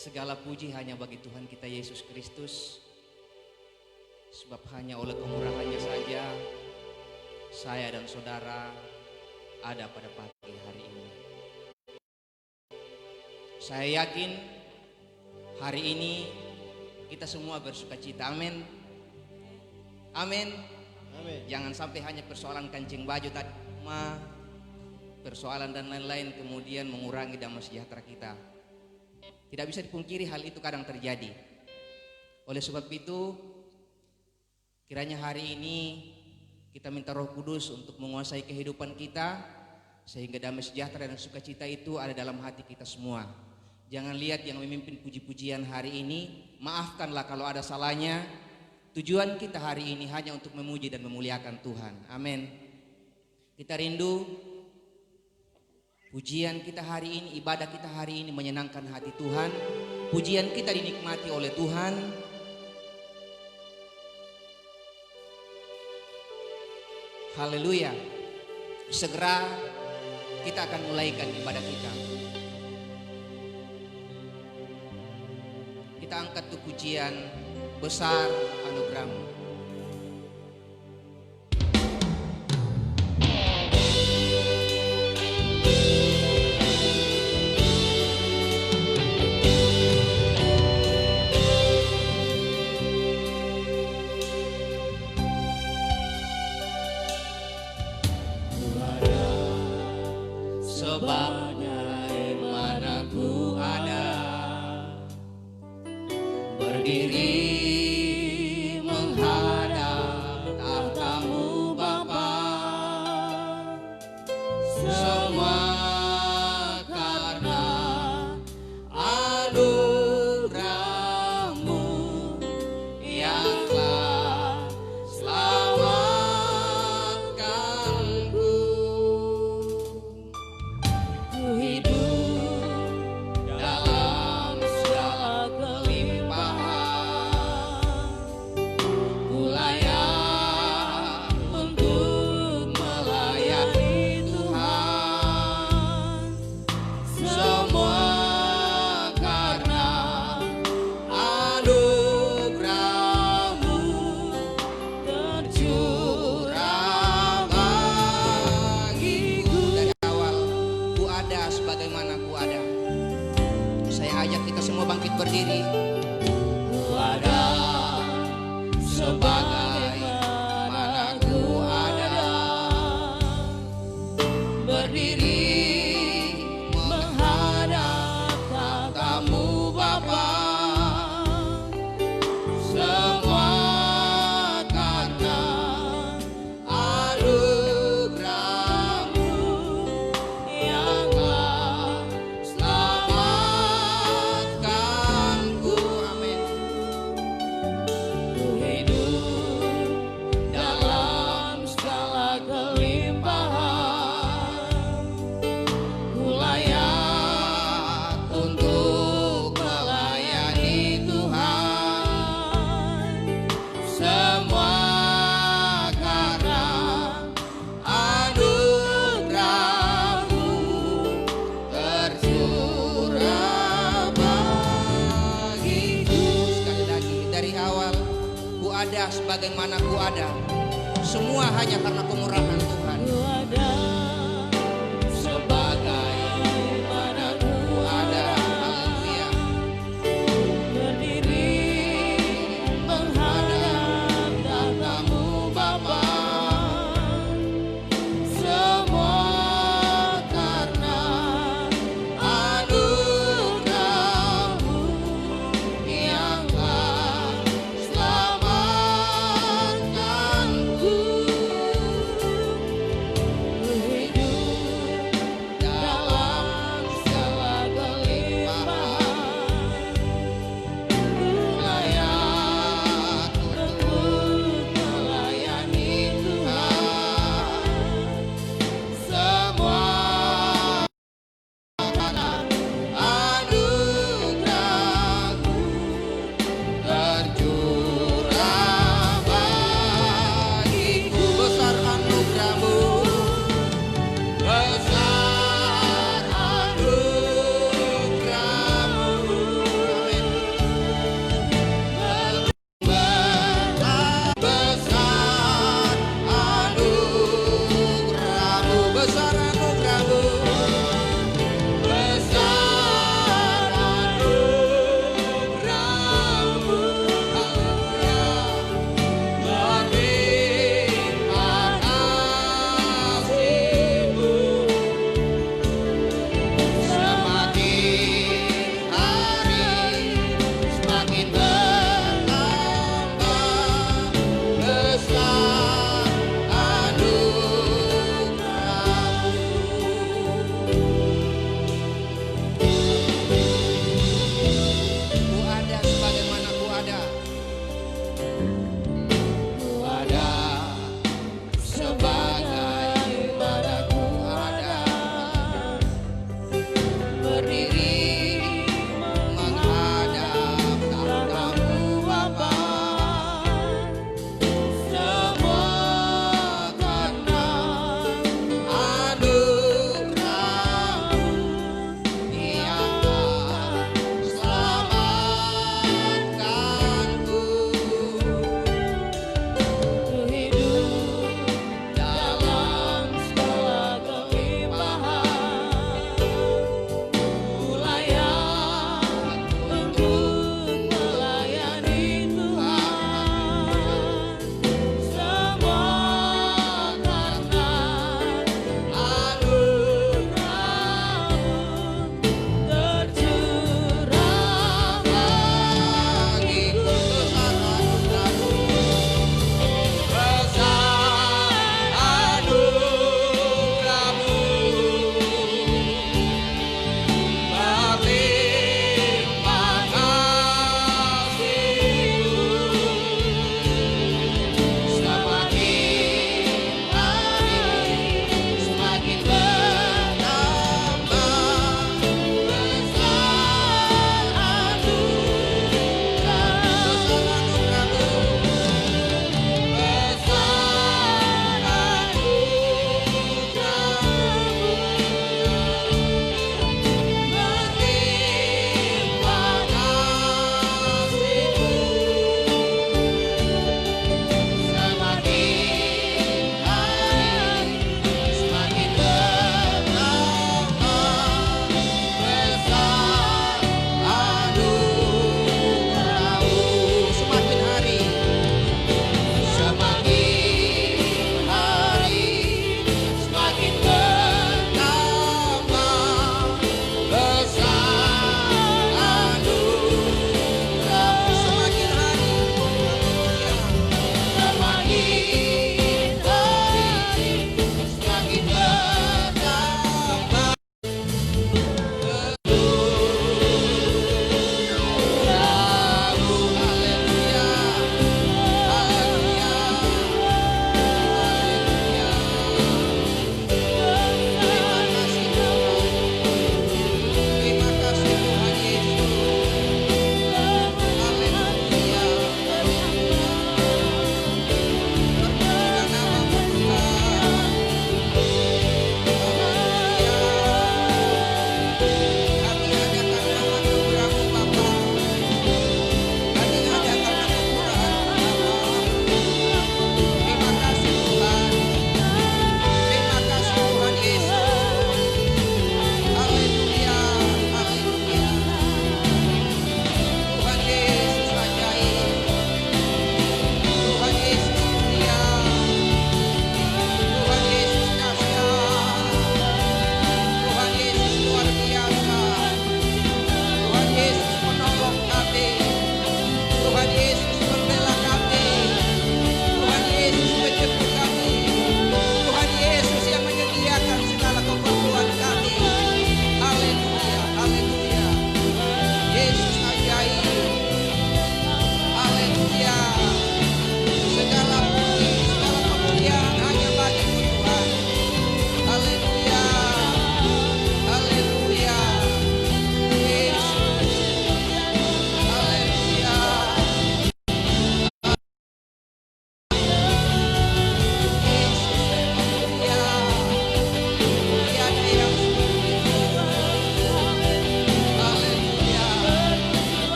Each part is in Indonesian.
Segala puji hanya bagi Tuhan kita Yesus Kristus, sebab hanya oleh kemurahannya saja saya dan saudara ada pada pagi hari ini. Saya yakin hari ini kita semua bersuka cita. Amin. Amin. Amin. Jangan sampai hanya persoalan kancing baju tadi, persoalan dan lain-lain kemudian mengurangi damai sejahtera kita. Tidak bisa dipungkiri hal itu kadang terjadi. Oleh sebab itu, kiranya hari ini kita minta Roh Kudus untuk menguasai kehidupan kita, sehingga damai sejahtera dan sukacita itu ada dalam hati kita semua. Jangan lihat yang memimpin puji-pujian hari ini, maafkanlah kalau ada salahnya. Tujuan kita hari ini hanya untuk memuji dan memuliakan Tuhan. Amin. Kita rindu pujian kita hari ini, ibadah kita hari ini menyenangkan hati Tuhan. Pujian kita dinikmati oleh Tuhan. Haleluya. Segera kita akan mulaikan ibadah kita. Kita angkat tuh pujian besar anugerah-Mu. Sebagaimana ku ada, semua hanya karena kemurahan Tuhan. Ku ada, sebagaimana ku ada. Haleluya. Berdiri menghadap tatamu Bapa, semua karena anugerah-Mu yang telah selamat.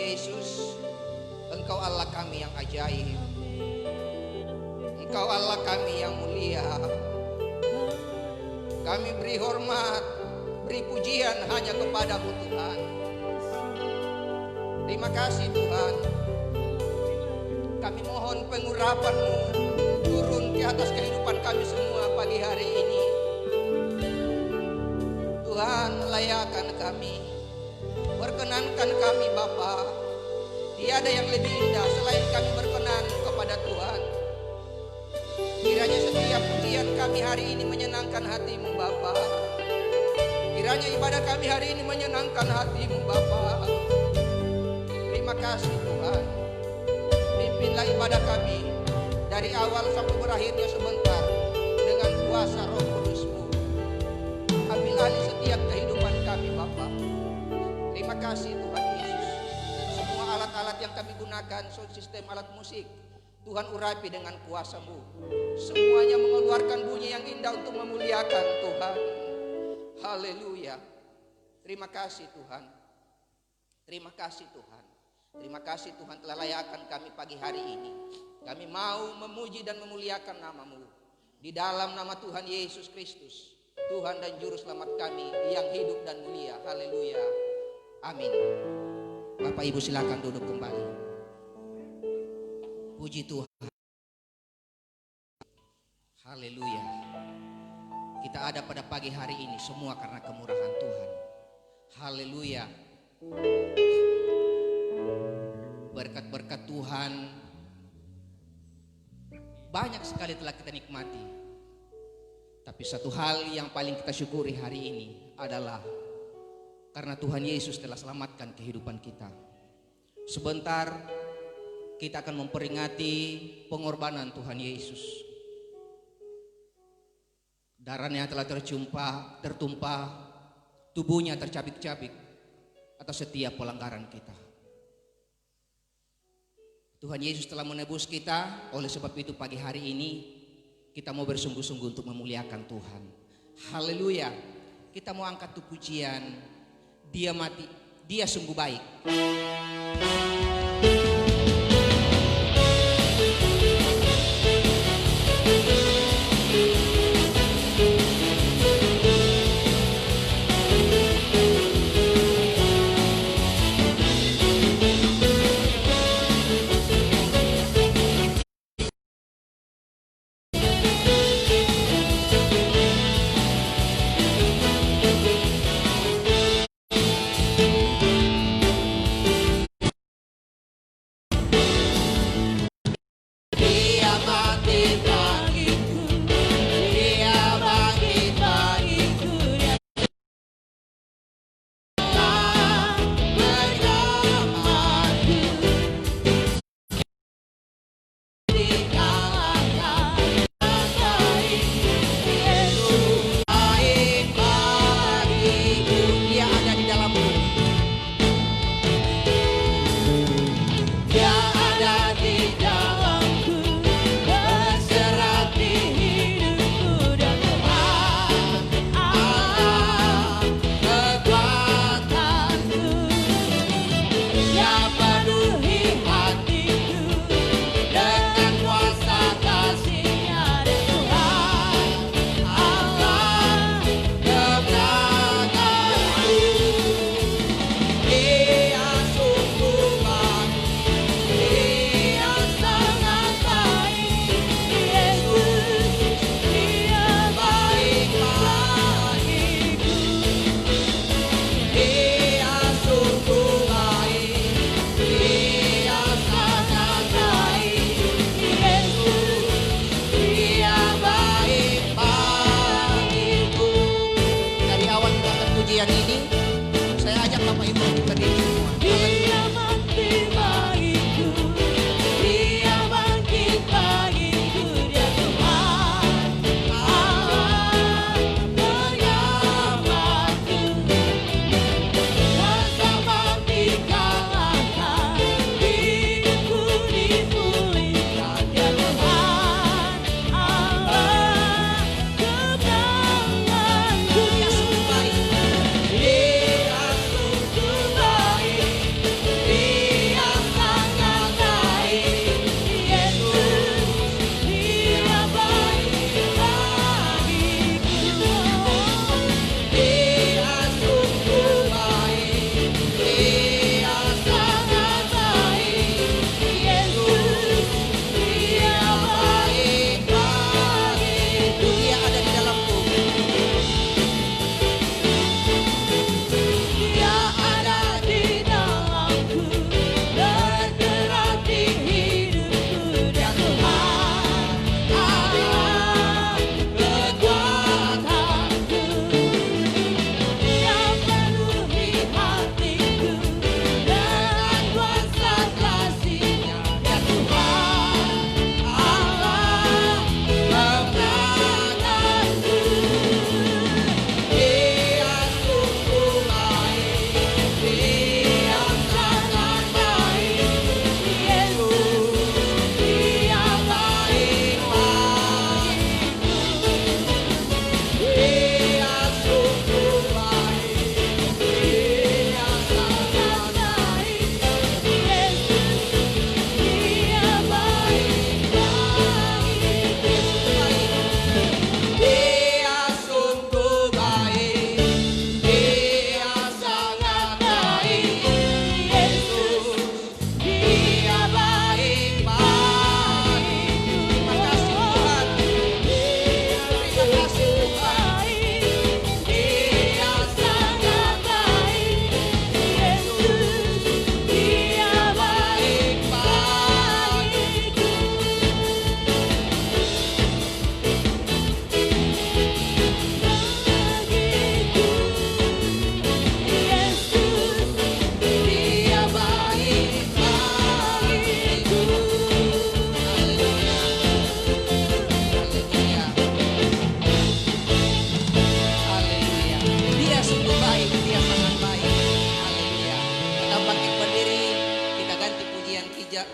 Yesus, Engkau Allah kami yang ajaib, Engkau Allah kami yang mulia. Kami beri hormat, beri pujian hanya kepada-Mu Tuhan. Terima kasih Tuhan. Kami mohon pengurapan-Mu turun ke atas kehidupan kami semua pagi hari ini. Tuhan, layakan kami, berkenankan kami Bapa. Tiada yang lebih indah selain kami berkenan kepada Tuhan. Kiranya setiap pujian kami hari ini menyenangkan hati-Mu Bapa. Kiranya ibadah kami hari ini menyenangkan hati-Mu Bapa. Terima kasih Tuhan. Pimpinlah ibadah kami dari awal sampai berakhirnya sebentar dengan kuasa Roh Kudus-Mu. Ambil alih setiap kehidupan kami Bapa. Terima kasih Tuhan Yesus. Semua alat-alat yang kami gunakan, sound system, alat musik, Tuhan urapi dengan kuasa-Mu. Semuanya mengeluarkan bunyi yang indah untuk memuliakan Tuhan. Haleluya. Terima kasih Tuhan. Terima kasih Tuhan. Terima kasih Tuhan telah layakkan kami pagi hari ini. Kami mau memuji dan memuliakan nama-Mu. Di dalam nama Tuhan Yesus Kristus, Tuhan dan Juru Selamat kami yang hidup dan mulia. Haleluya. Amin. Bapak Ibu silakan duduk kembali. Puji Tuhan. Haleluya. Kita ada pada pagi hari ini semua karena kemurahan Tuhan. Haleluya. Berkat-berkat Tuhan banyak sekali telah kita nikmati. Tapi satu hal yang paling kita syukuri hari ini adalah karena Tuhan Yesus telah selamatkan kehidupan kita. Sebentar kita akan memperingati pengorbanan Tuhan Yesus. Darahnya telah tertumpah, tubuhnya tercabik-cabik atas setiap pelanggaran kita. Tuhan Yesus telah menebus kita, oleh sebab itu pagi hari ini kita mau bersungguh-sungguh untuk memuliakan Tuhan. Haleluya. Kita mau angkat tuh pujian, Dia mati, Dia sungguh baik.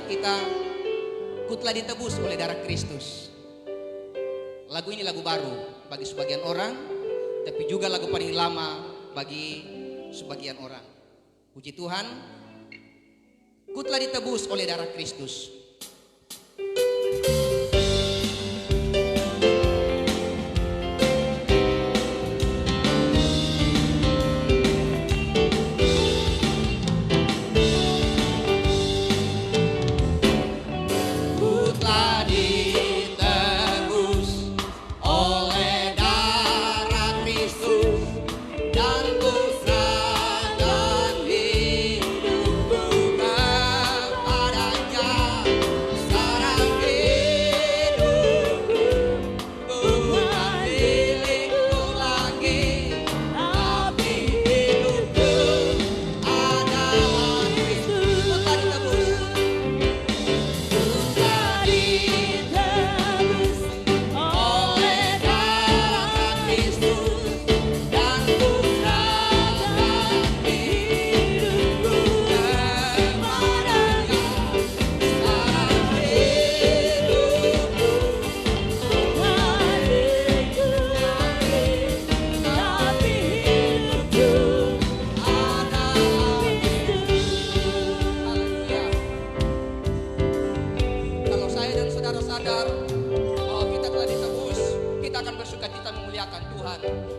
kita, ku telah ditebus oleh darah Kristus. Lagu ini lagu baru bagi sebagian orang, tapi juga lagu paling lama bagi sebagian orang. Puji Tuhan, ku telah ditebus oleh darah Kristus.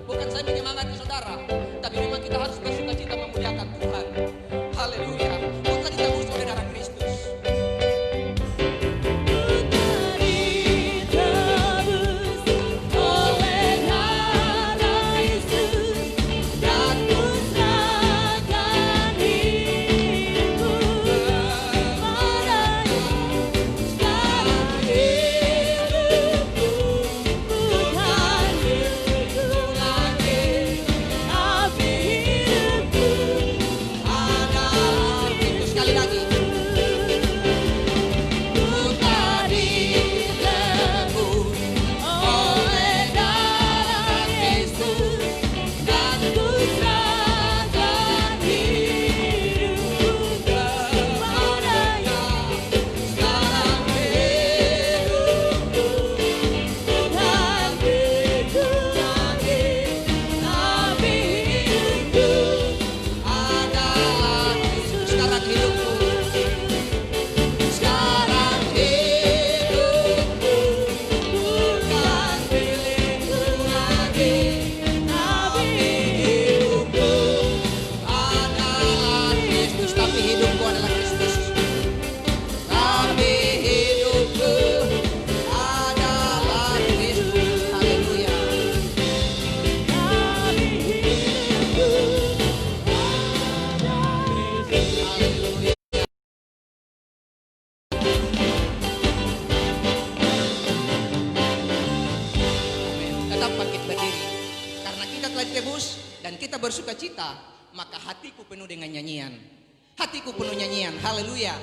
Bukan saya menyemangati saudara, tapi memang kita harus bersuka cita memuliakan Tuhan. Haleluya. Kita ditebus oleh darah Kristus. Dan kita bersuka cita, maka hatiku penuh dengan nyanyian. Hatiku penuh nyanyian. Haleluya.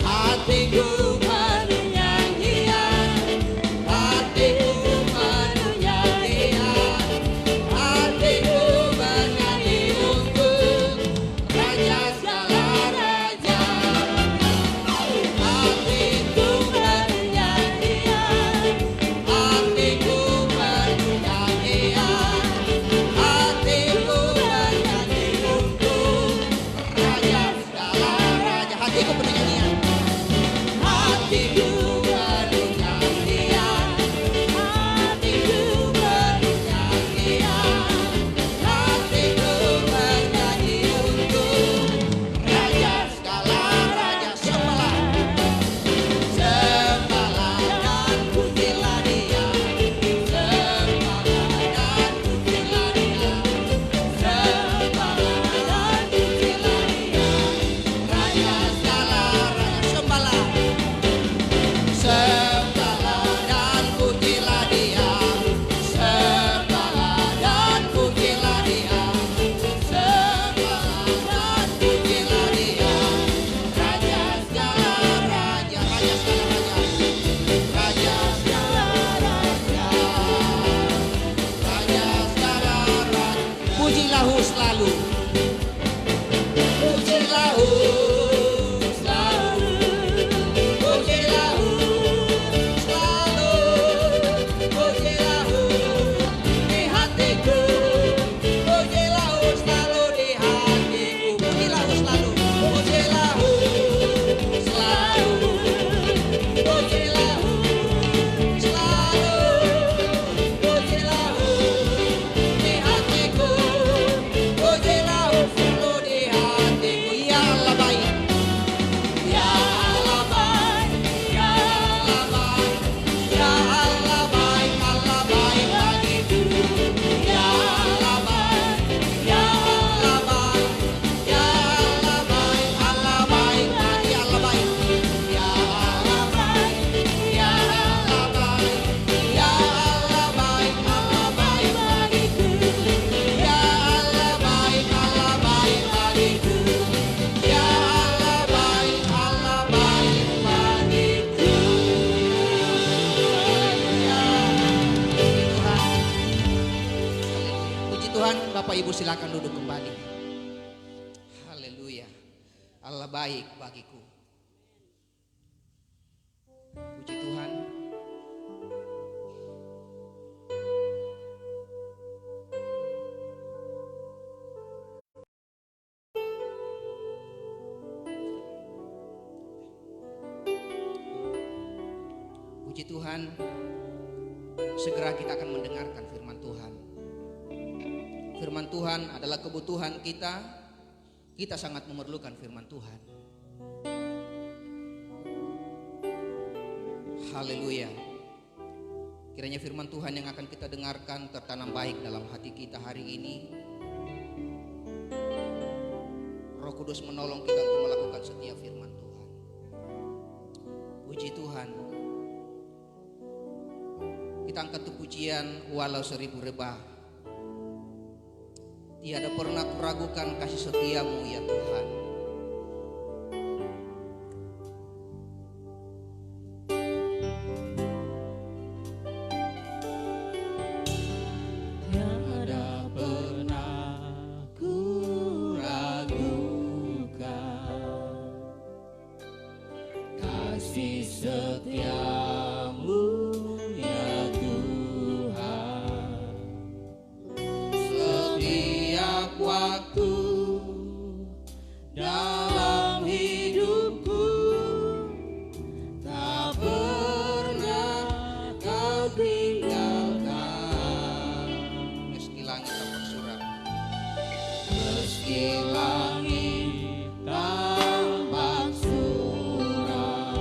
Hatiku penuh nyanyian, hatiku penuh nyanyian, hatiku bernyanyi untuk Raja segala raja. Hatiku penuh nyanyian, hatiku penuh nyanyian. silakan duduk kembali. Haleluya. Allah baik bagiku. Puji Tuhan. Puji Tuhan. Segera kita akan mendengarkan firman Tuhan. Firman Tuhan adalah kebutuhan kita. Kita sangat memerlukan firman Tuhan. Haleluya. Kiranya firman Tuhan yang akan kita dengarkan tertanam baik dalam hati kita hari ini. Roh Kudus menolong kita untuk melakukan setiap firman Tuhan. Puji Tuhan. Kita angkat tuh pujian walau 1000 rebah. Tiada pernah kuragukan kasih setiamu ya Tuhan. Tiada pernah kuragukan kasih setiamu ya Tuhan. Setiap waktu dalam hidupku tak pernah kau tinggalkan. Meski langit tampak suram, Meski langit tampak suram,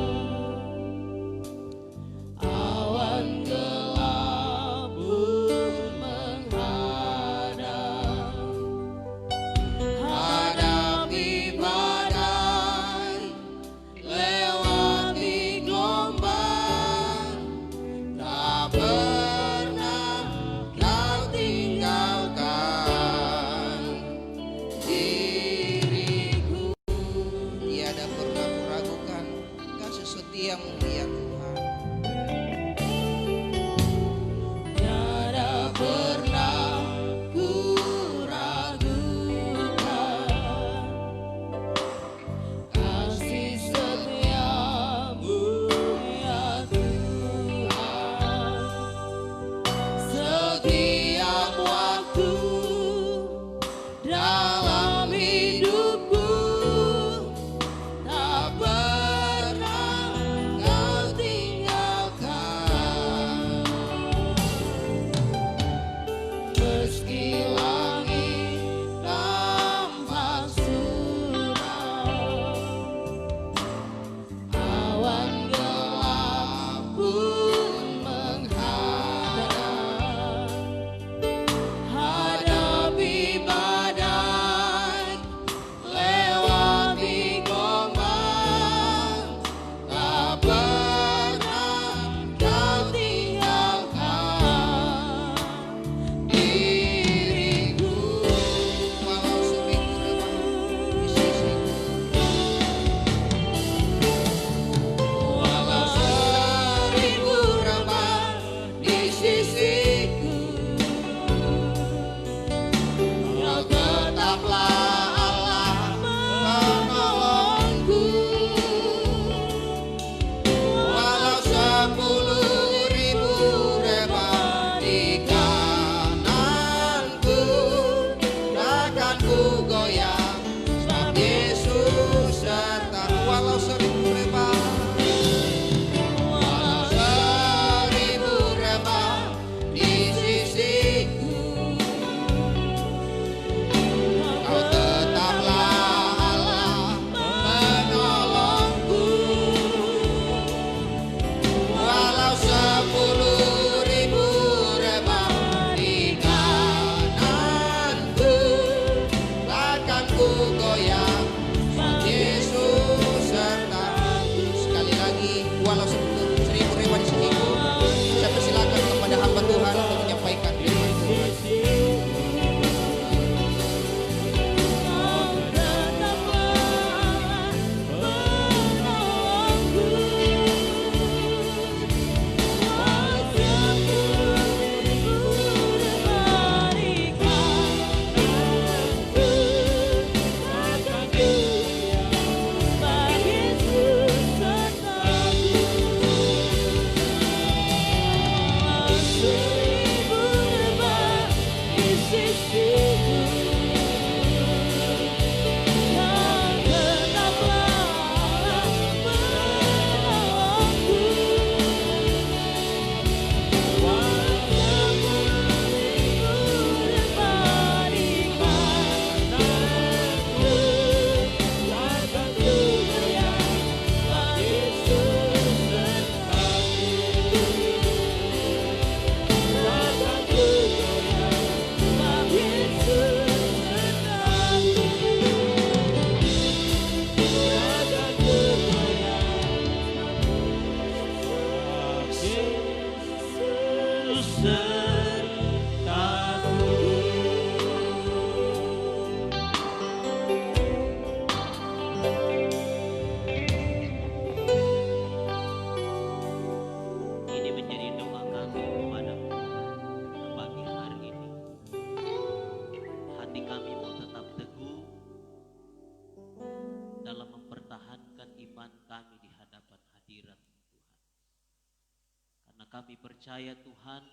Karena kami percaya Tuhan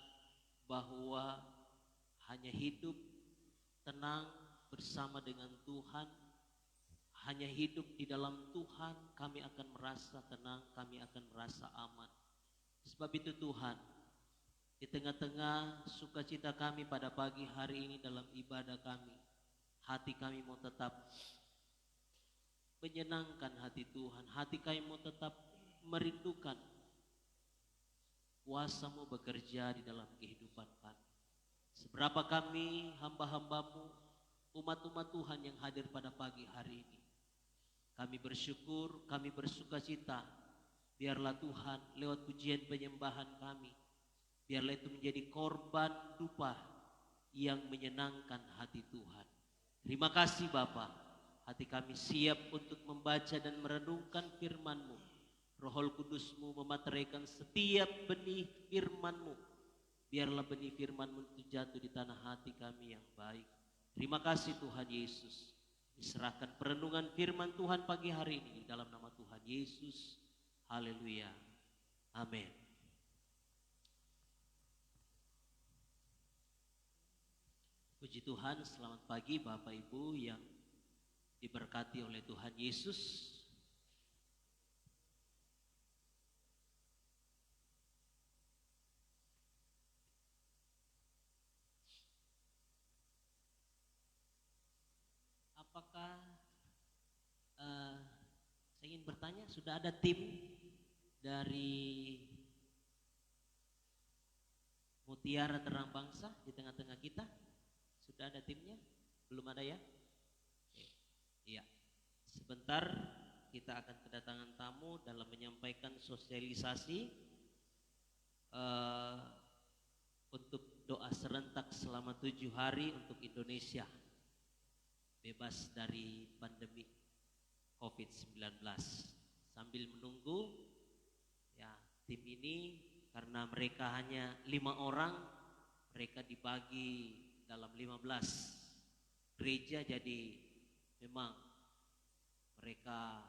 bahwa hanya hidup tenang bersama dengan Tuhan, hanya hidup di dalam Tuhan, kami akan merasa tenang, kami akan merasa aman. Sebab itu Tuhan, di tengah-tengah sukacita kami pada pagi hari ini dalam ibadah kami, hati kami mau tetap menyenangkan hati Tuhan. Hati kami mau tetap merindukan kuasa-Mu bekerja di dalam kehidupan kami. Seberapa kami hamba-hamba-Mu, umat-umat Tuhan yang hadir pada pagi hari ini, kami bersyukur, kami bersukacita. Biarlah Tuhan lewat pujian penyembahan kami, biarlah itu menjadi korban dupa yang menyenangkan hati Tuhan. Terima kasih Bapa, hati kami siap untuk membaca dan merenungkan firman-Mu. Roh Kudus-Mu memateraikan setiap benih firman-Mu. Biarlah benih firman-Mu itu jatuh di tanah hati kami yang baik. Terima kasih Tuhan Yesus. Diserahkan perenungan firman Tuhan pagi hari ini di dalam nama Tuhan Yesus. Haleluya. Amin. Puji Tuhan, selamat pagi Bapak Ibu yang diberkati oleh Tuhan Yesus. Apakah saya ingin bertanya, sudah ada tim dari Mutiara Terang Bangsa di tengah-tengah kita? Sudah ada timnya? Belum ada ya? Iya. Sebentar kita akan kedatangan tamu dalam menyampaikan sosialisasi untuk doa serentak selama 7 hari untuk Indonesia bebas dari pandemi COVID-19. Sambil menunggu, ya, tim ini karena mereka hanya 5 orang, mereka dibagi dalam 15 gereja, jadi memang mereka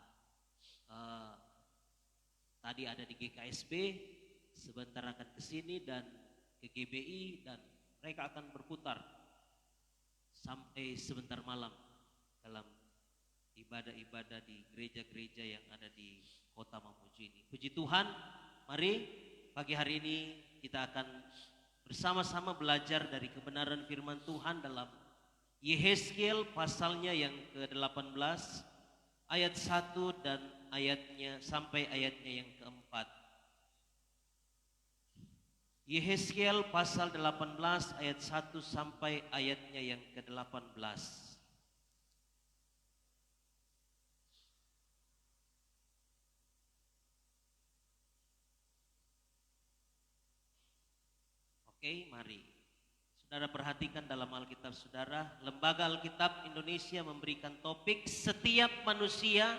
tadi ada di GKSB, sebentar akan ke sini dan ke GBI, dan mereka akan berputar sampai sebentar malam dalam ibadah-ibadah di gereja-gereja yang ada di kota Mamuju ini. Puji Tuhan, mari pagi hari ini kita akan bersama-sama belajar dari kebenaran firman Tuhan dalam Yehezkiel pasalnya yang ke-18 ayat 1 dan ayatnya sampai ayatnya yang keempat. Yehezkiel pasal 18 ayat 1 sampai ayatnya yang ke-18. Oke, mari. Saudara perhatikan dalam Alkitab saudara, Lembaga Alkitab Indonesia memberikan topik setiap manusia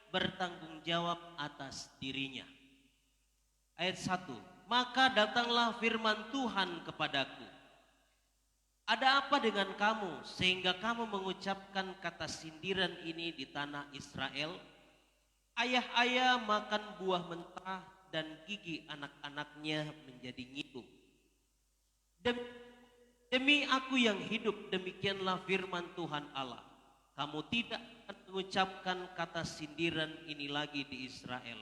bertanggung jawab atas dirinya. Ayat 1, maka datanglah firman Tuhan kepadaku. Ada apa dengan kamu sehingga kamu mengucapkan kata sindiran ini di tanah Israel? Ayah-ayah makan buah mentah dan gigi anak-anaknya menjadi ngilu. Demi aku yang hidup, demikianlah firman Tuhan Allah. Kamu tidak akan mengucapkan kata sindiran ini lagi di Israel.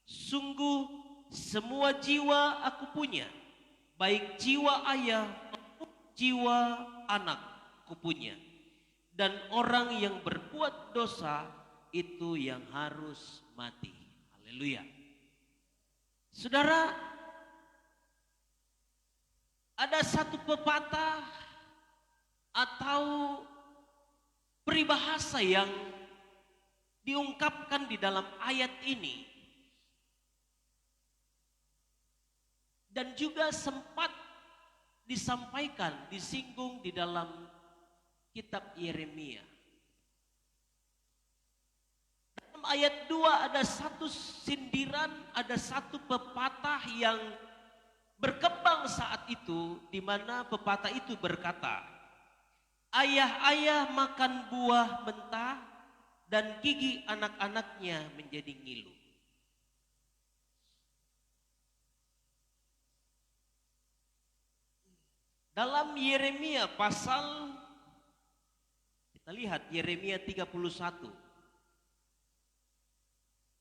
Sungguh semua jiwa aku punya, baik jiwa ayah maupun jiwa anak aku punya. Dan orang yang berbuat dosa itu yang harus mati. Haleluya. Saudara, ada satu pepatah atau peribahasa yang diungkapkan di dalam ayat ini dan juga sempat disampaikan, disinggung di dalam kitab Yeremia. Dalam ayat 2 ada satu sindiran, ada satu pepatah yang berkembang saat itu, di mana pepatah itu berkata, ayah-ayah makan buah mentah dan gigi anak-anaknya menjadi ngilu. Dalam Yeremia pasal, kita lihat Yeremia 31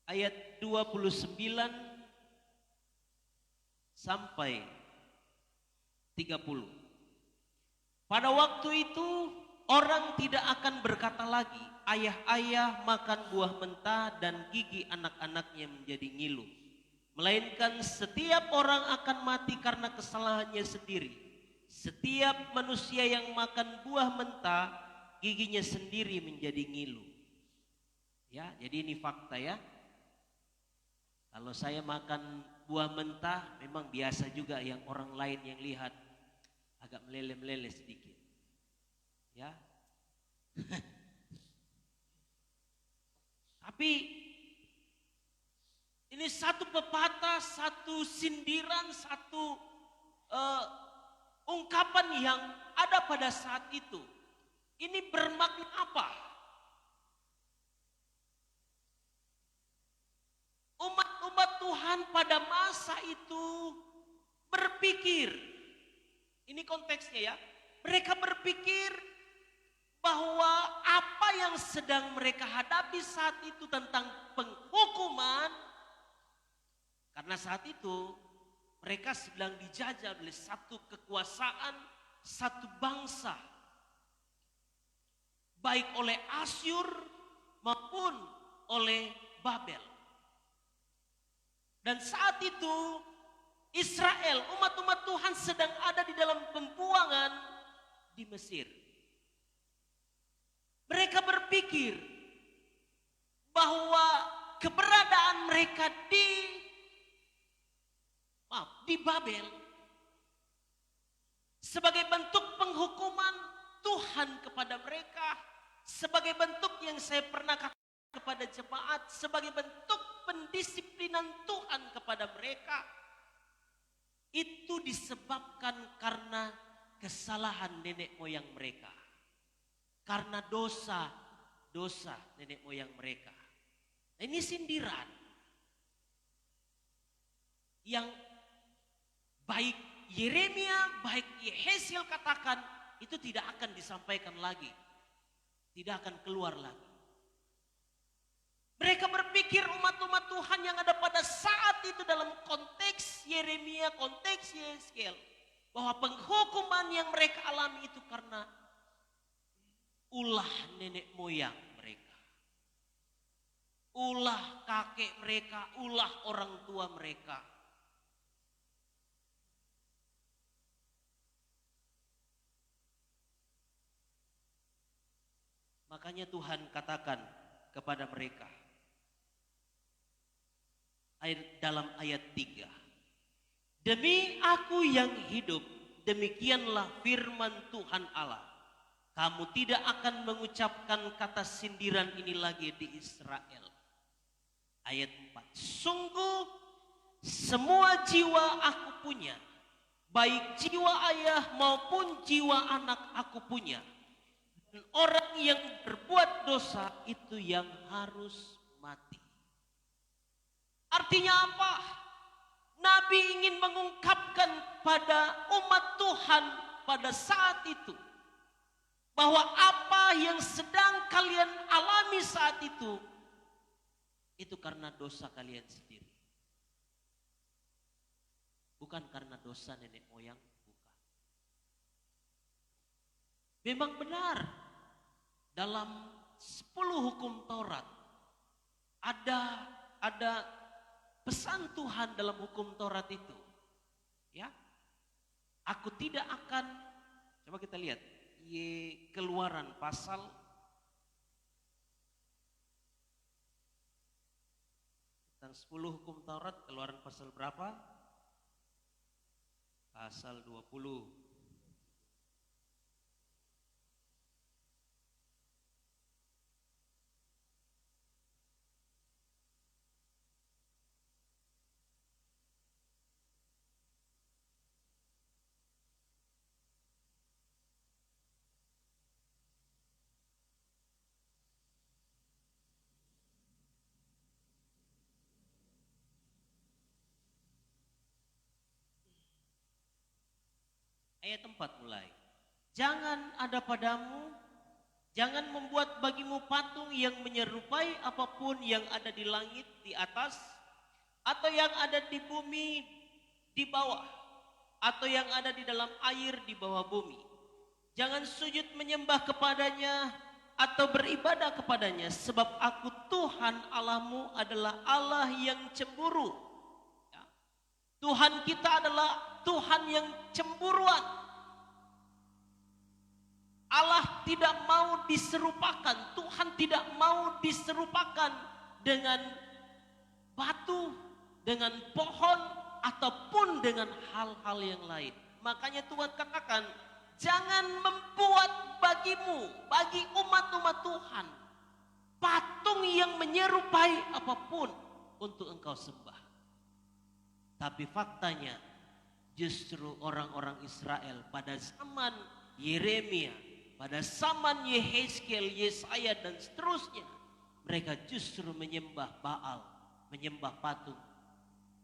ayat 29 sampai 30. Pada waktu itu orang tidak akan berkata lagi, ayah-ayah makan buah mentah dan gigi anak-anaknya menjadi ngilu. Melainkan setiap orang akan mati karena kesalahannya sendiri. Setiap manusia yang makan buah mentah, giginya sendiri menjadi ngilu. Ya, jadi ini fakta ya. Kalau saya makan buah mentah, memang biasa juga yang orang lain yang lihat agak meleleh-meleleh sedikit. Ya. Tapi ini satu pepatah, satu sindiran, satu ungkapan yang ada pada saat itu. Ini bermakna apa? Umat-umat Tuhan pada masa itu berpikir, ini konteksnya ya, mereka berpikir bahwa apa yang sedang mereka hadapi saat itu tentang penghukuman, karena saat itu mereka sedang dijajah oleh satu kekuasaan, satu bangsa, baik oleh Asyur maupun oleh Babel. Dan saat itu Israel, umat-umat Tuhan sedang ada di dalam pembuangan di Mesir. Mereka berpikir bahwa keberadaan mereka di Babel sebagai bentuk penghukuman Tuhan kepada mereka, sebagai bentuk yang saya pernah katakan kepada jemaat, sebagai bentuk pendisiplinan Tuhan kepada mereka, itu disebabkan karena kesalahan nenek moyang mereka, karena dosa nenek moyang mereka. Nah, ini sindiran yang baik Yeremia, baik Yehezkiel katakan, itu tidak akan disampaikan lagi, tidak akan keluar lagi. Mereka berpikir umat-umat Tuhan yang ada pada saat itu dalam konteks Yeremia, konteks Yehezkiel, bahwa penghukuman yang mereka alami itu karena ulah nenek moyang mereka, ulah kakek mereka, ulah orang tua mereka. Makanya Tuhan katakan kepada mereka dalam ayat 3. Demi aku yang hidup, demikianlah firman Tuhan Allah, kamu tidak akan mengucapkan kata sindiran ini lagi di Israel. Ayat 4. Sungguh semua jiwa aku punya, baik jiwa ayah maupun jiwa anak aku punya. Dan orang yang berbuat dosa itu yang harus mati. Artinya apa? Nabi ingin mengungkapkan pada umat Tuhan pada saat itu bahwa apa yang sedang kalian alami saat itu karena dosa kalian sendiri. Bukan karena dosa nenek moyang, bukan. Memang benar dalam 10 hukum Taurat ada pesan Tuhan dalam hukum Taurat itu. Ya. Aku tidak akan, coba kita lihat Keluaran pasal tentang 10 hukum Taurat, Keluaran pasal berapa? Pasal 20. Ayat 4 mulai. Jangan ada padamu, jangan membuat bagimu patung yang menyerupai apapun yang ada di langit di atas, atau yang ada di bumi di bawah, atau yang ada di dalam air di bawah bumi. Jangan sujud menyembah kepadanya atau beribadah kepadanya, sebab aku Tuhan Allahmu adalah Allah yang cemburu. Ya. Tuhan kita adalah Tuhan yang cemburuan. Allah tidak mau diserupakan, Tuhan tidak mau diserupakan dengan batu, dengan pohon, ataupun dengan hal-hal yang lain. Makanya Tuhan katakan, jangan membuat bagimu, bagi umat-umat Tuhan, patung yang menyerupai apapun untuk engkau sembah. Tapi faktanya justru orang-orang Israel pada zaman Yeremia, pada zaman Yehezkiel, Yesaya dan seterusnya, mereka justru menyembah Baal, menyembah patung.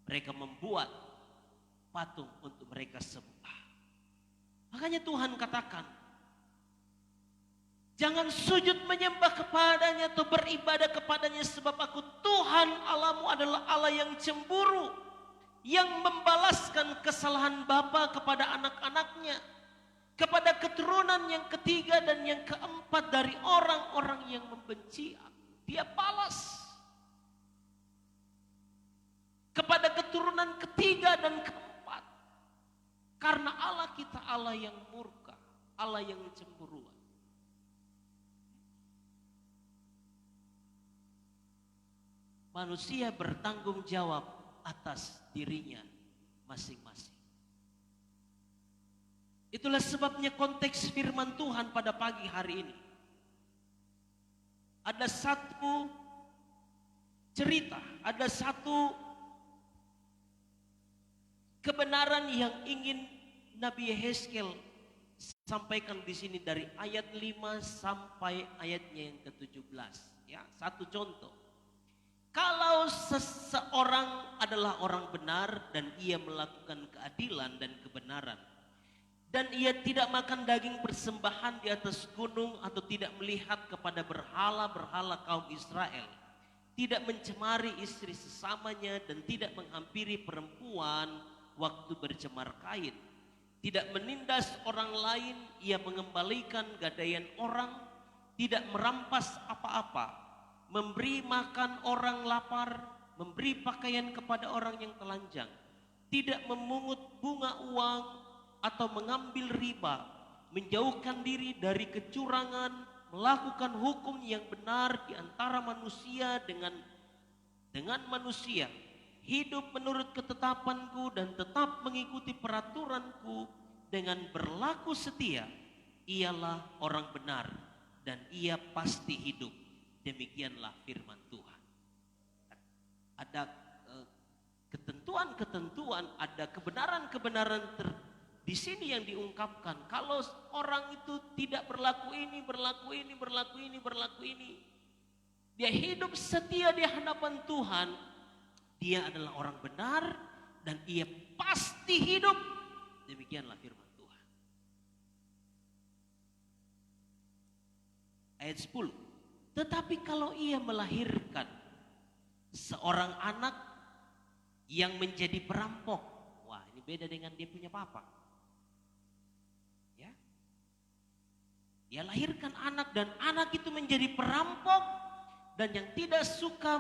Mereka membuat patung untuk mereka sembah. Makanya Tuhan katakan, jangan sujud menyembah kepadanya atau beribadah kepadanya, sebab aku Tuhan Allahmu adalah Allah yang cemburu, yang membalaskan kesalahan bapa kepada anak-anaknya, kepada keturunan yang ketiga dan yang keempat dari orang-orang yang membenci aku. Dia balas kepada keturunan ketiga dan keempat. Karena Allah kita Allah yang murka, Allah yang cemburuan. Manusia bertanggung jawab atas dirinya masing-masing. Itulah sebabnya konteks firman Tuhan pada pagi hari ini. Ada satu cerita, ada satu kebenaran yang ingin Nabi Yehezkiel sampaikan di sini dari ayat 5 sampai ayatnya yang ke-17. Ya, satu contoh. Kalau seseorang adalah orang benar dan ia melakukan keadilan dan kebenaran, dan ia tidak makan daging persembahan di atas gunung atau tidak melihat kepada berhala-berhala kaum Israel, tidak mencemari istri sesamanya dan tidak menghampiri perempuan waktu bercemar kain, tidak menindas orang lain, ia mengembalikan gadaian orang, tidak merampas apa-apa, memberi makan orang lapar, memberi pakaian kepada orang yang telanjang, tidak memungut bunga uang atau mengambil riba, menjauhkan diri dari kecurangan, melakukan hukum yang benar di antara manusia dengan manusia, hidup menurut ketetapanku dan tetap mengikuti peraturanku dengan berlaku setia, ialah orang benar dan ia pasti hidup. Demikianlah firman Tuhan. Ada ketentuan-ketentuan, ada kebenaran-kebenaran di sini yang diungkapkan. Kalau orang itu tidak berlaku ini, dia hidup setia di hadapan Tuhan, dia adalah orang benar dan ia pasti hidup. Demikianlah firman Tuhan. Ayat 10. Tetapi kalau ia melahirkan seorang anak yang menjadi perampok, wah ini beda dengan dia punya papa. Ya, dia lahirkan anak dan anak itu menjadi perampok dan yang tidak suka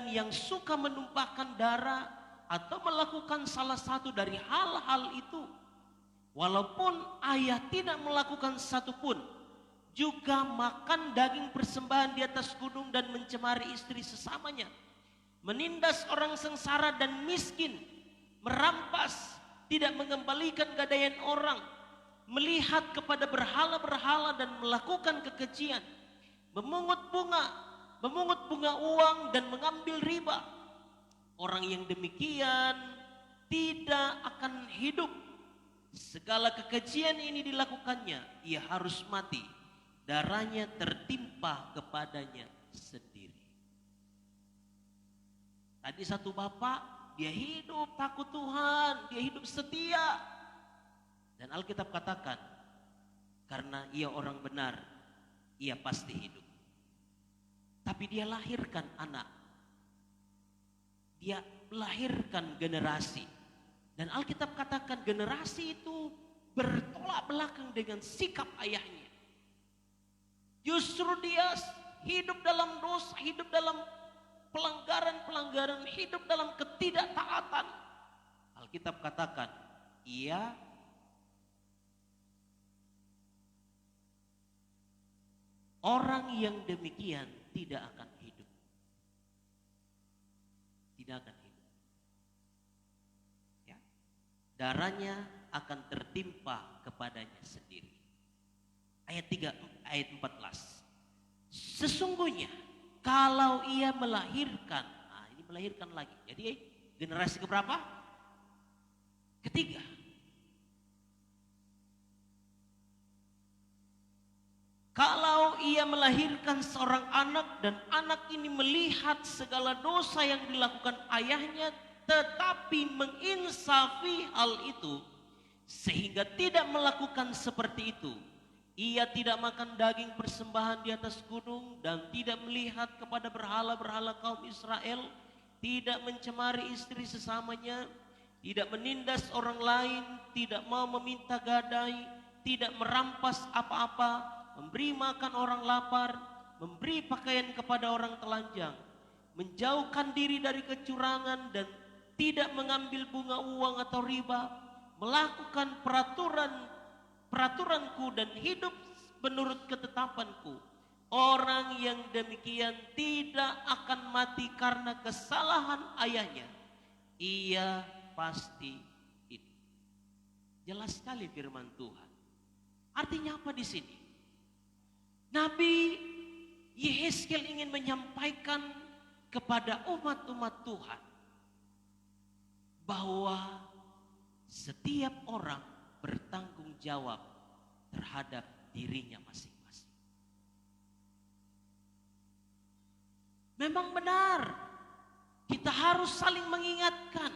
yang suka menumpahkan darah atau melakukan salah satu dari hal-hal itu, walaupun ayah tidak melakukan satupun, juga makan daging persembahan di atas gunung dan mencemari istri sesamanya, menindas orang sengsara dan miskin, merampas, tidak mengembalikan gadaian orang, melihat kepada berhala-berhala dan melakukan kekejian, memungut bunga uang dan mengambil riba. Orang yang demikian tidak akan hidup. Segala kekejian ini dilakukannya, ia harus mati. Darahnya tertimpa kepadanya sendiri. Tadi satu bapak, dia hidup takut Tuhan, dia hidup setia. Dan Alkitab katakan, karena ia orang benar, ia pasti hidup. Tapi dia lahirkan anak. Dia melahirkan generasi. Dan Alkitab katakan generasi itu bertolak belakang dengan sikap ayahnya. Justru dia hidup dalam dosa, hidup dalam pelanggaran-pelanggaran, hidup dalam ketidaktaatan. Alkitab katakan, orang yang demikian tidak akan hidup. Tidak akan hidup. Ya. Darahnya akan tertimpa kepadanya sendiri. Ayat 14. Sesungguhnya kalau ia melahirkan, ini melahirkan lagi. Jadi generasi keberapa? Ketiga. Kalau ia melahirkan seorang anak dan anak ini melihat segala dosa yang dilakukan ayahnya, tetapi menginsafi hal itu sehingga tidak melakukan seperti itu. Ia tidak makan daging persembahan di atas gunung dan tidak melihat kepada berhala-berhala kaum Israel, tidak mencemari istri sesamanya, tidak menindas orang lain, tidak mau meminta gadai, tidak merampas apa-apa, memberi makan orang lapar, memberi pakaian kepada orang telanjang, menjauhkan diri dari kecurangan dan tidak mengambil bunga uang atau riba, melakukan peraturanku dan hidup menurut ketetapanku. Orang yang demikian tidak akan mati karena kesalahan ayahnya. Ia pasti hidup. Jelas sekali firman Tuhan. Artinya apa di sini? Nabi Yehezkiel ingin menyampaikan kepada umat-umat Tuhan bahwa setiap orang bertanggung jawab terhadap dirinya masing-masing. Memang benar, kita harus saling mengingatkan.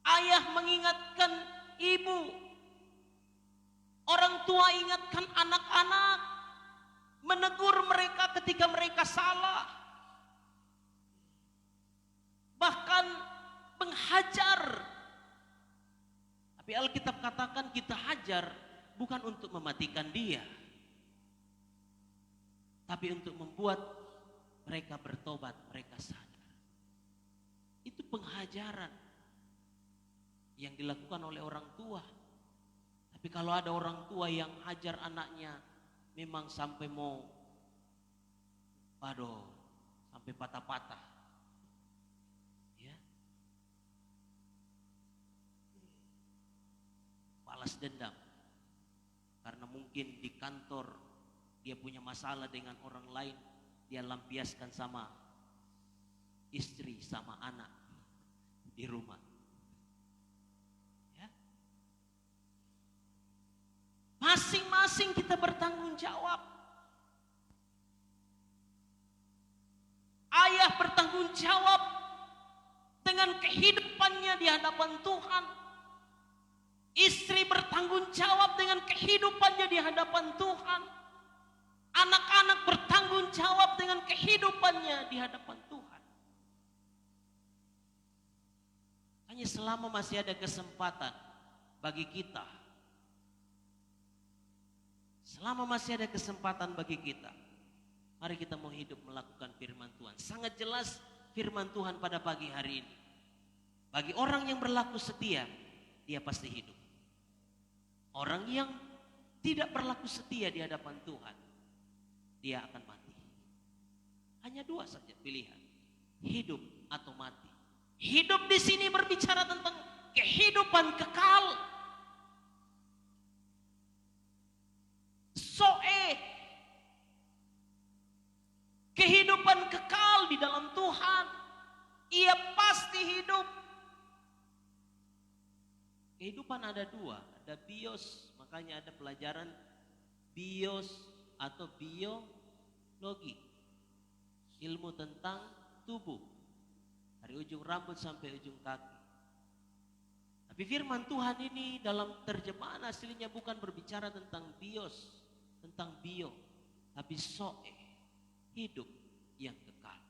Ayah mengingatkan ibu, orang tua ingatkan anak-anak, menegur mereka ketika mereka salah, bahkan menghajar. Tapi Alkitab katakan kita hajar bukan untuk mematikan dia, tapi untuk membuat mereka bertobat, mereka sadar. Itu penghajaran yang dilakukan oleh orang tua. Tapi kalau ada orang tua yang hajar anaknya memang sampai sampai patah-patah, ya, balas dendam karena mungkin di kantor dia punya masalah dengan orang lain, dia lampiaskan sama istri, sama anak di rumah. Masing-masing kita bertanggung jawab. Ayah bertanggung jawab dengan kehidupannya di hadapan Tuhan. Istri bertanggung jawab dengan kehidupannya di hadapan Tuhan. Anak-anak bertanggung jawab dengan kehidupannya di hadapan Tuhan. Hanya selama masih ada kesempatan bagi kita, selama masih ada kesempatan bagi kita, mari kita mau hidup melakukan firman Tuhan. Sangat jelas firman Tuhan pada pagi hari ini. Bagi orang yang berlaku setia, dia pasti hidup. Orang yang tidak berlaku setia di hadapan Tuhan, dia akan mati. Hanya dua saja pilihan, hidup atau mati. Hidup di sini berbicara tentang kehidupan kekal. Kehidupan kekal di dalam Tuhan. Ia pasti hidup. Kehidupan ada dua, ada bios, makanya ada pelajaran bios atau biologi, ilmu tentang tubuh dari ujung rambut sampai ujung kaki. Tapi firman Tuhan ini dalam terjemahan aslinya bukan berbicara tentang bios, tentang bio, tapi soe, hidup yang kekal.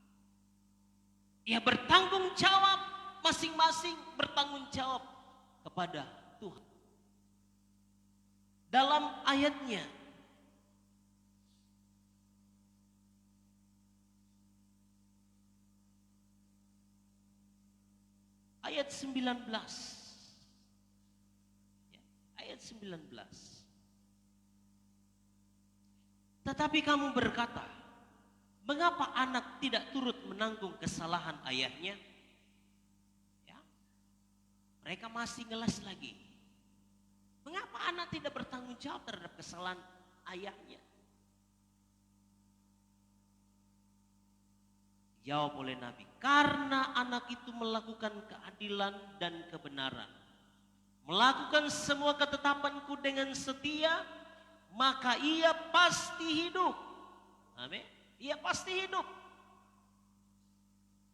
Ia bertanggung jawab, masing-masing bertanggung jawab kepada Tuhan. Dalam ayatnya, ayat 19. Ayat 19. Tetapi kamu berkata, mengapa anak tidak turut menanggung kesalahan ayahnya? Ya, mereka masih ngeles lagi. Mengapa anak tidak bertanggung jawab terhadap kesalahan ayahnya? Jawab oleh Nabi, karena anak itu melakukan keadilan dan kebenaran, melakukan semua ketetapanku dengan setia, maka ia pasti hidup. Amin. Ia pasti hidup.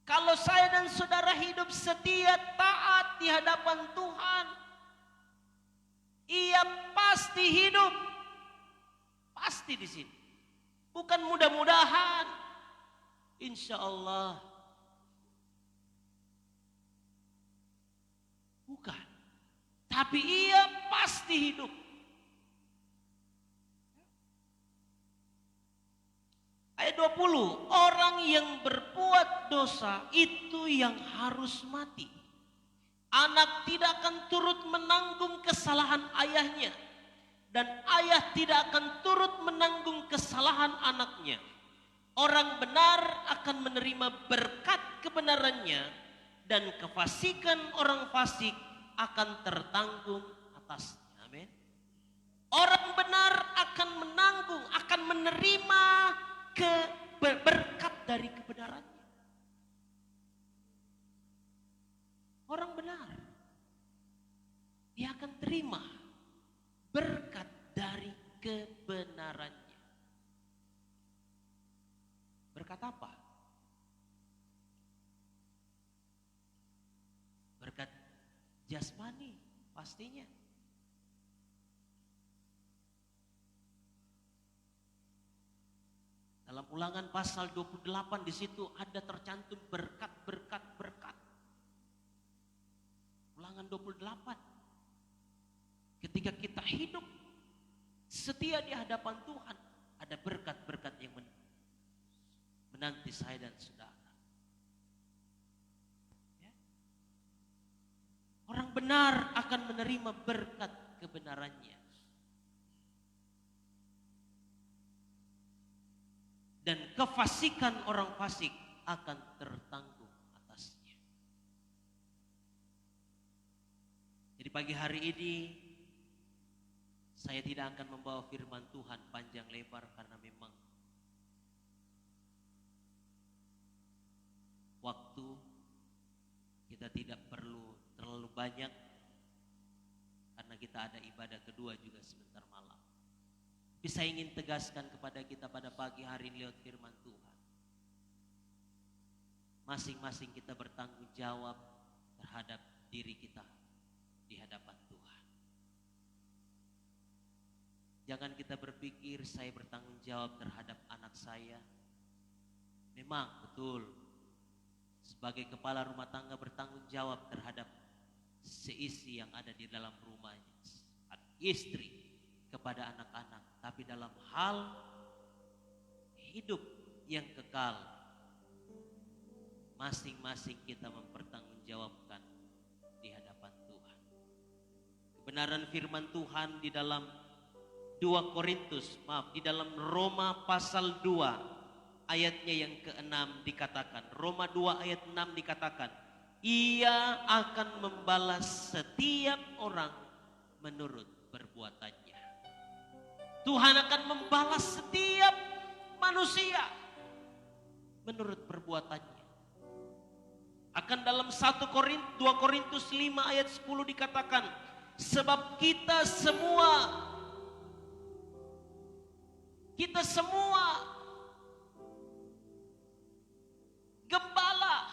Kalau saya dan saudara hidup setia, taat di hadapan Tuhan, ia pasti hidup. Pasti di sini. Bukan mudah-mudahan. Insya Allah. Bukan. Tapi ia pasti hidup. Ayat 20. Orang yang berbuat dosa itu yang harus mati. Anak tidak akan turut menanggung kesalahan ayahnya. Dan ayah tidak akan turut menanggung kesalahan anaknya. Orang benar akan menerima berkat kebenarannya, dan kefasikan orang fasik akan tertanggung atasnya. Amin. Orang benar akan menanggung, akan menerima berkat dari kebenarannya. Orang benar, dia akan terima berkat dari kebenarannya. Berkat apa? Berkat jasmani pastinya. Dalam Ulangan pasal 28 di situ ada tercantum berkat. Ulangan 28. Ketika kita hidup setia di hadapan Tuhan, ada berkat-berkat yang menanti saya dan saudara. Ya. Orang benar akan menerima berkat kebenarannya. Dan kefasikan orang fasik akan tertanggung atasnya. Jadi pagi hari ini saya tidak akan membawa firman Tuhan panjang lebar karena memang waktu kita tidak perlu terlalu banyak karena kita ada ibadah kedua juga sebentar malam. Tapi saya ingin tegaskan kepada kita pada pagi hari ini lewat firman Tuhan. Masing-masing kita bertanggung jawab terhadap diri kita di hadapan Tuhan. Jangan kita berpikir saya bertanggung jawab terhadap anak saya. Memang betul, sebagai kepala rumah tangga bertanggung jawab terhadap seisi yang ada di dalam rumahnya. Istri kepada anak-anak. Tapi dalam hal hidup yang kekal, masing-masing kita mempertanggungjawabkan di hadapan Tuhan. Kebenaran firman Tuhan di dalam di dalam Roma pasal 2 ayatnya yang ke-6 dikatakan, Roma 2 ayat 6 dikatakan, ia akan membalas setiap orang menurut perbuatannya. Tuhan akan membalas setiap manusia menurut perbuatannya. Akan dalam 2 Korintus 5 ayat 10 dikatakan, sebab kita semua gembala,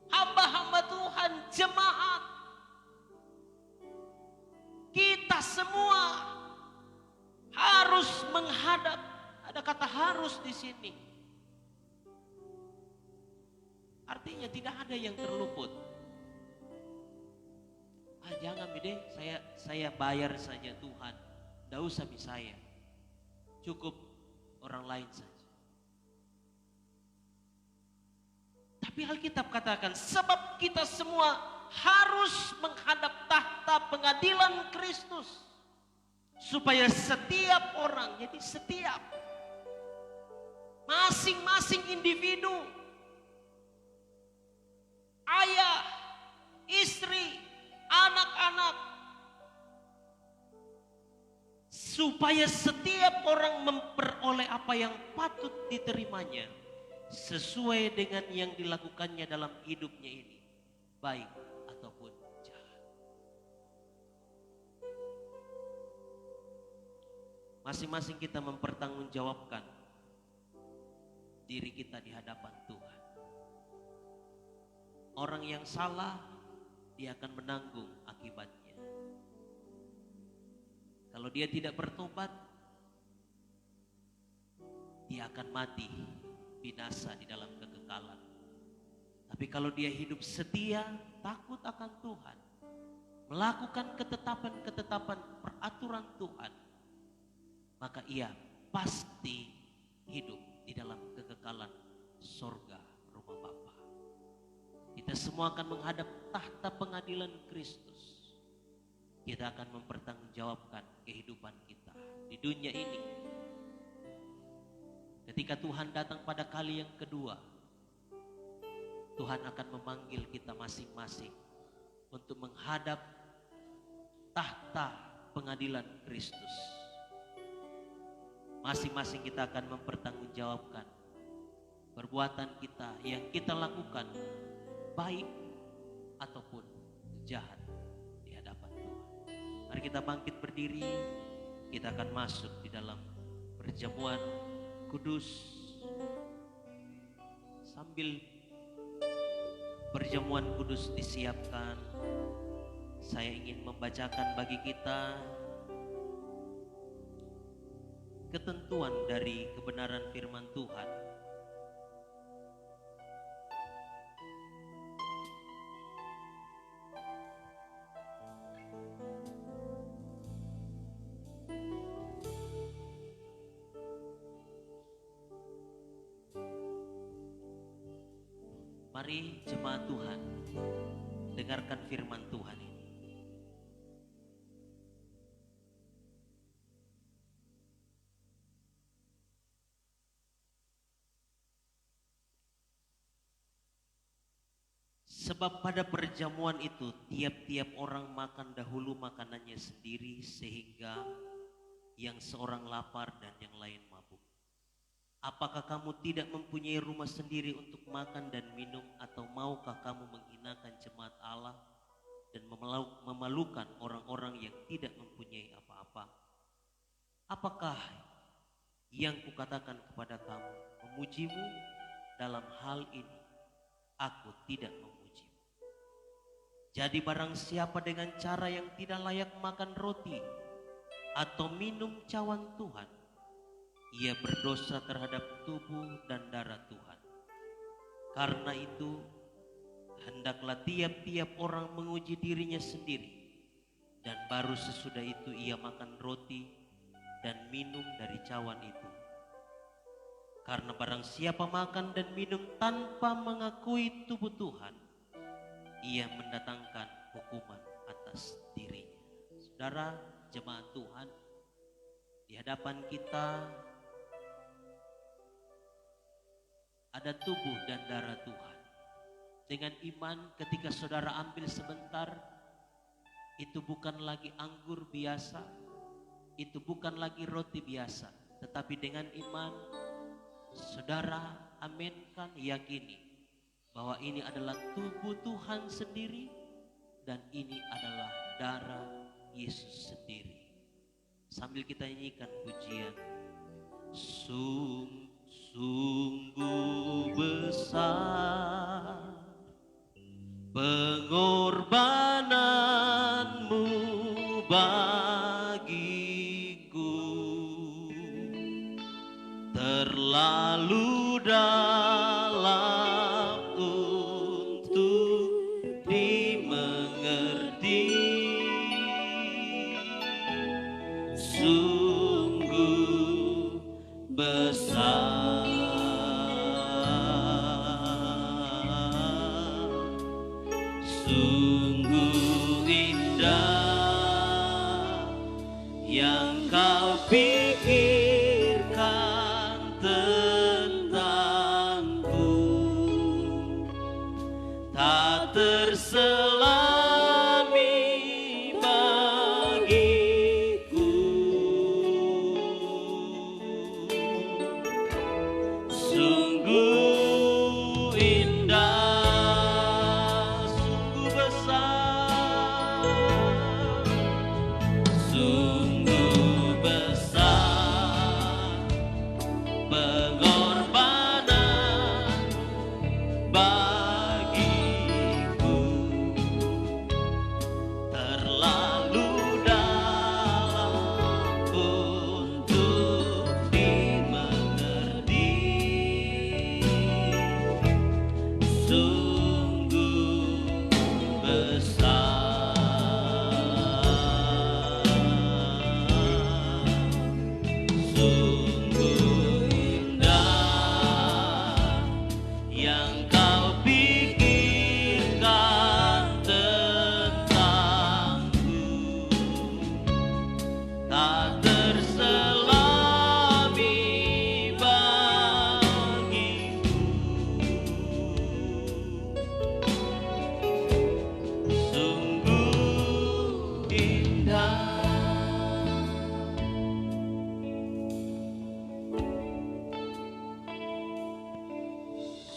hamba-hamba Tuhan, jemaat, harus di sini. Artinya tidak ada yang terluput. Jangan deh, saya bayar saja Tuhan. Tidak usah saya. Cukup orang lain saja. Tapi Alkitab katakan, sebab kita semua harus menghadap tahta pengadilan Kristus. Supaya setiap orang, jadi setiap masing-masing individu, ayah, istri, anak-anak, supaya setiap orang memperoleh apa yang patut diterimanya sesuai dengan yang dilakukannya dalam hidupnya ini, baik ataupun jahat. Masing-masing kita mempertanggungjawabkan diri kita di hadapan Tuhan. Orang yang salah, dia akan menanggung akibatnya. Kalau dia tidak bertobat, dia akan mati, binasa di dalam kekekalan. Tapi kalau dia hidup setia, takut akan Tuhan, melakukan ketetapan-ketetapan peraturan Tuhan, maka ia pasti hidup di dalam kekekalan sorga rumah Bapa. Kita semua akan menghadap tahta pengadilan Kristus. Kita akan mempertanggungjawabkan kehidupan kita di dunia ini. Ketika Tuhan datang pada kali yang kedua, Tuhan akan memanggil kita masing-masing untuk menghadap tahta pengadilan Kristus. Masing-masing kita akan mempertanggungjawabkan perbuatan kita yang kita lakukan, baik ataupun jahat di hadapan Tuhan. Mari kita bangkit berdiri, kita akan masuk di dalam perjamuan kudus. Sambil perjamuan kudus disiapkan, saya ingin membacakan bagi kita ketentuan dari kebenaran firman Tuhan. Mari jemaat Tuhan, dengarkan firman Tuhan ini. Sebab pada perjamuan itu tiap-tiap orang makan dahulu makanannya sendiri, sehingga yang seorang lapar dan yang lain mabuk. Apakah kamu tidak mempunyai rumah sendiri untuk makan dan minum, atau maukah kamu menghinakan jemaat Allah dan memalukan orang-orang yang tidak mempunyai apa-apa? Apakah yang kukatakan kepada kamu, memujimu? Dalam hal ini aku tidak memujimu. Jadi barang siapa dengan cara yang tidak layak makan roti atau minum cawan Tuhan, ia berdosa terhadap tubuh dan darah Tuhan. Karena itu, hendaklah tiap-tiap orang menguji dirinya sendiri, dan baru sesudah itu ia makan roti dan minum dari cawan itu. Karena barang siapa makan dan minum tanpa mengakui tubuh Tuhan, ia mendatangkan hukuman atas dirinya. Saudara jemaat Tuhan, di hadapan kita ada tubuh dan darah Tuhan. Dengan iman, ketika saudara ambil sebentar, itu bukan lagi anggur biasa, itu bukan lagi roti biasa, tetapi dengan iman saudara aminkan, yakini bahwa ini adalah tubuh Tuhan sendiri dan ini adalah darah Yesus sendiri. Sambil kita nyanyikan pujian, sungguh besar pengorbananmu bagiku, terlalu dalam untuk dimengerti, sungguh besar, sungguh indah yang kau pikirkan tentangku, tak terselami bagiku, sungguh indah, sungguh besar, sungguh besar pengorbanan bagiku, terlalu dalam untuk dimengerti, sungguh besar, sungguh indah yang kau pikirkan tentangku, tak terselami bagiku, sungguh indah.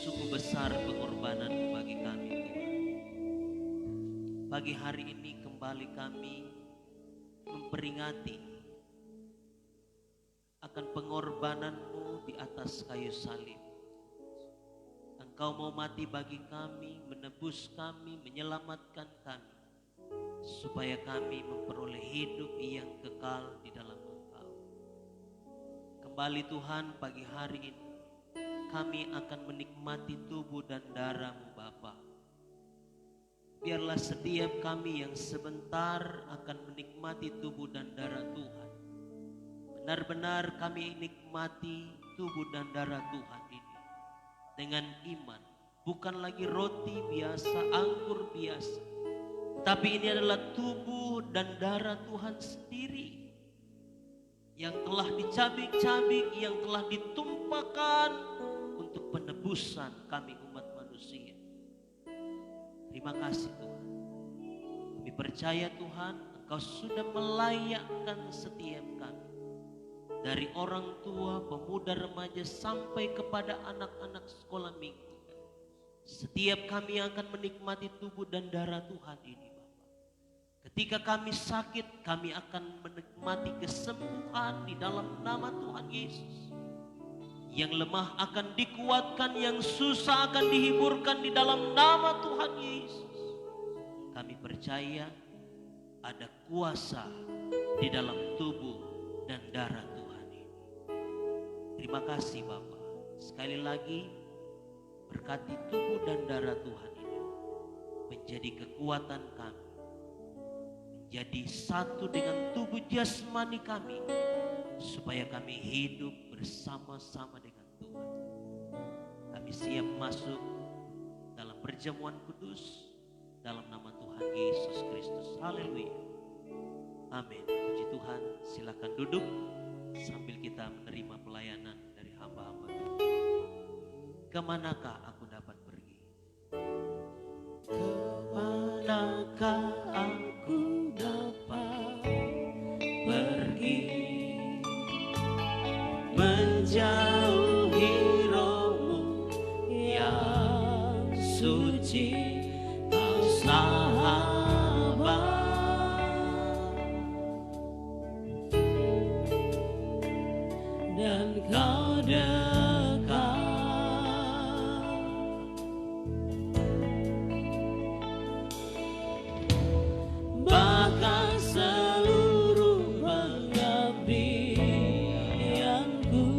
Sungguh besar pengorbanan bagi kami, Tuhan. Pagi hari ini kembali kami memperingati akan pengorbanan-Mu di atas kayu salib. Engkau mau mati bagi kami, menebus kami, menyelamatkan kami, supaya kami memperoleh hidup yang kekal di dalam Engkau. Kembali Tuhan, pagi hari ini kami akan menikmati tubuh dan darah-Mu Bapa. Biarlah setiap kami yang sebentar akan menikmati tubuh dan darah Tuhan, benar-benar kami nikmati tubuh dan darah Tuhan ini dengan iman. Bukan lagi roti biasa, anggur biasa, tapi ini adalah tubuh dan darah Tuhan sendiri yang telah dicabik-cabik, yang telah ditumpahkan untuk penebusan kami umat manusia. Terima kasih Tuhan. Kami percaya Tuhan, Engkau sudah melayakkan setiap kami, dari orang tua, pemuda, remaja, sampai kepada anak-anak sekolah minggu. Setiap kami akan menikmati tubuh dan darah Tuhan ini, Bapak. Ketika kami sakit, kami akan menikmati kesembuhan di dalam nama Tuhan Yesus. Yang lemah akan dikuatkan, yang susah akan dihiburkan di dalam nama Tuhan Yesus. Kami percaya ada kuasa di dalam tubuh dan darah Tuhan ini. Terima kasih Bapak. Sekali lagi berkati tubuh dan darah Tuhan ini menjadi kekuatan kami, menjadi satu dengan tubuh jasmani kami, supaya kami hidup bersama-sama dengan Tuhan. Kami siap masuk dalam perjamuan kudus dalam nama Tuhan Yesus Kristus. Haleluya. Amin. Puji Tuhan. Silakan duduk sambil kita menerima pelayanan dari hamba-hamba Tuhan. Kemanakah aku dapat pergi? Kemanakah aku dapat pergi? Menjauhi rohmu yang suci, Kau sahabat, dan Kau dekat. Bahkan seluruh pengabdianku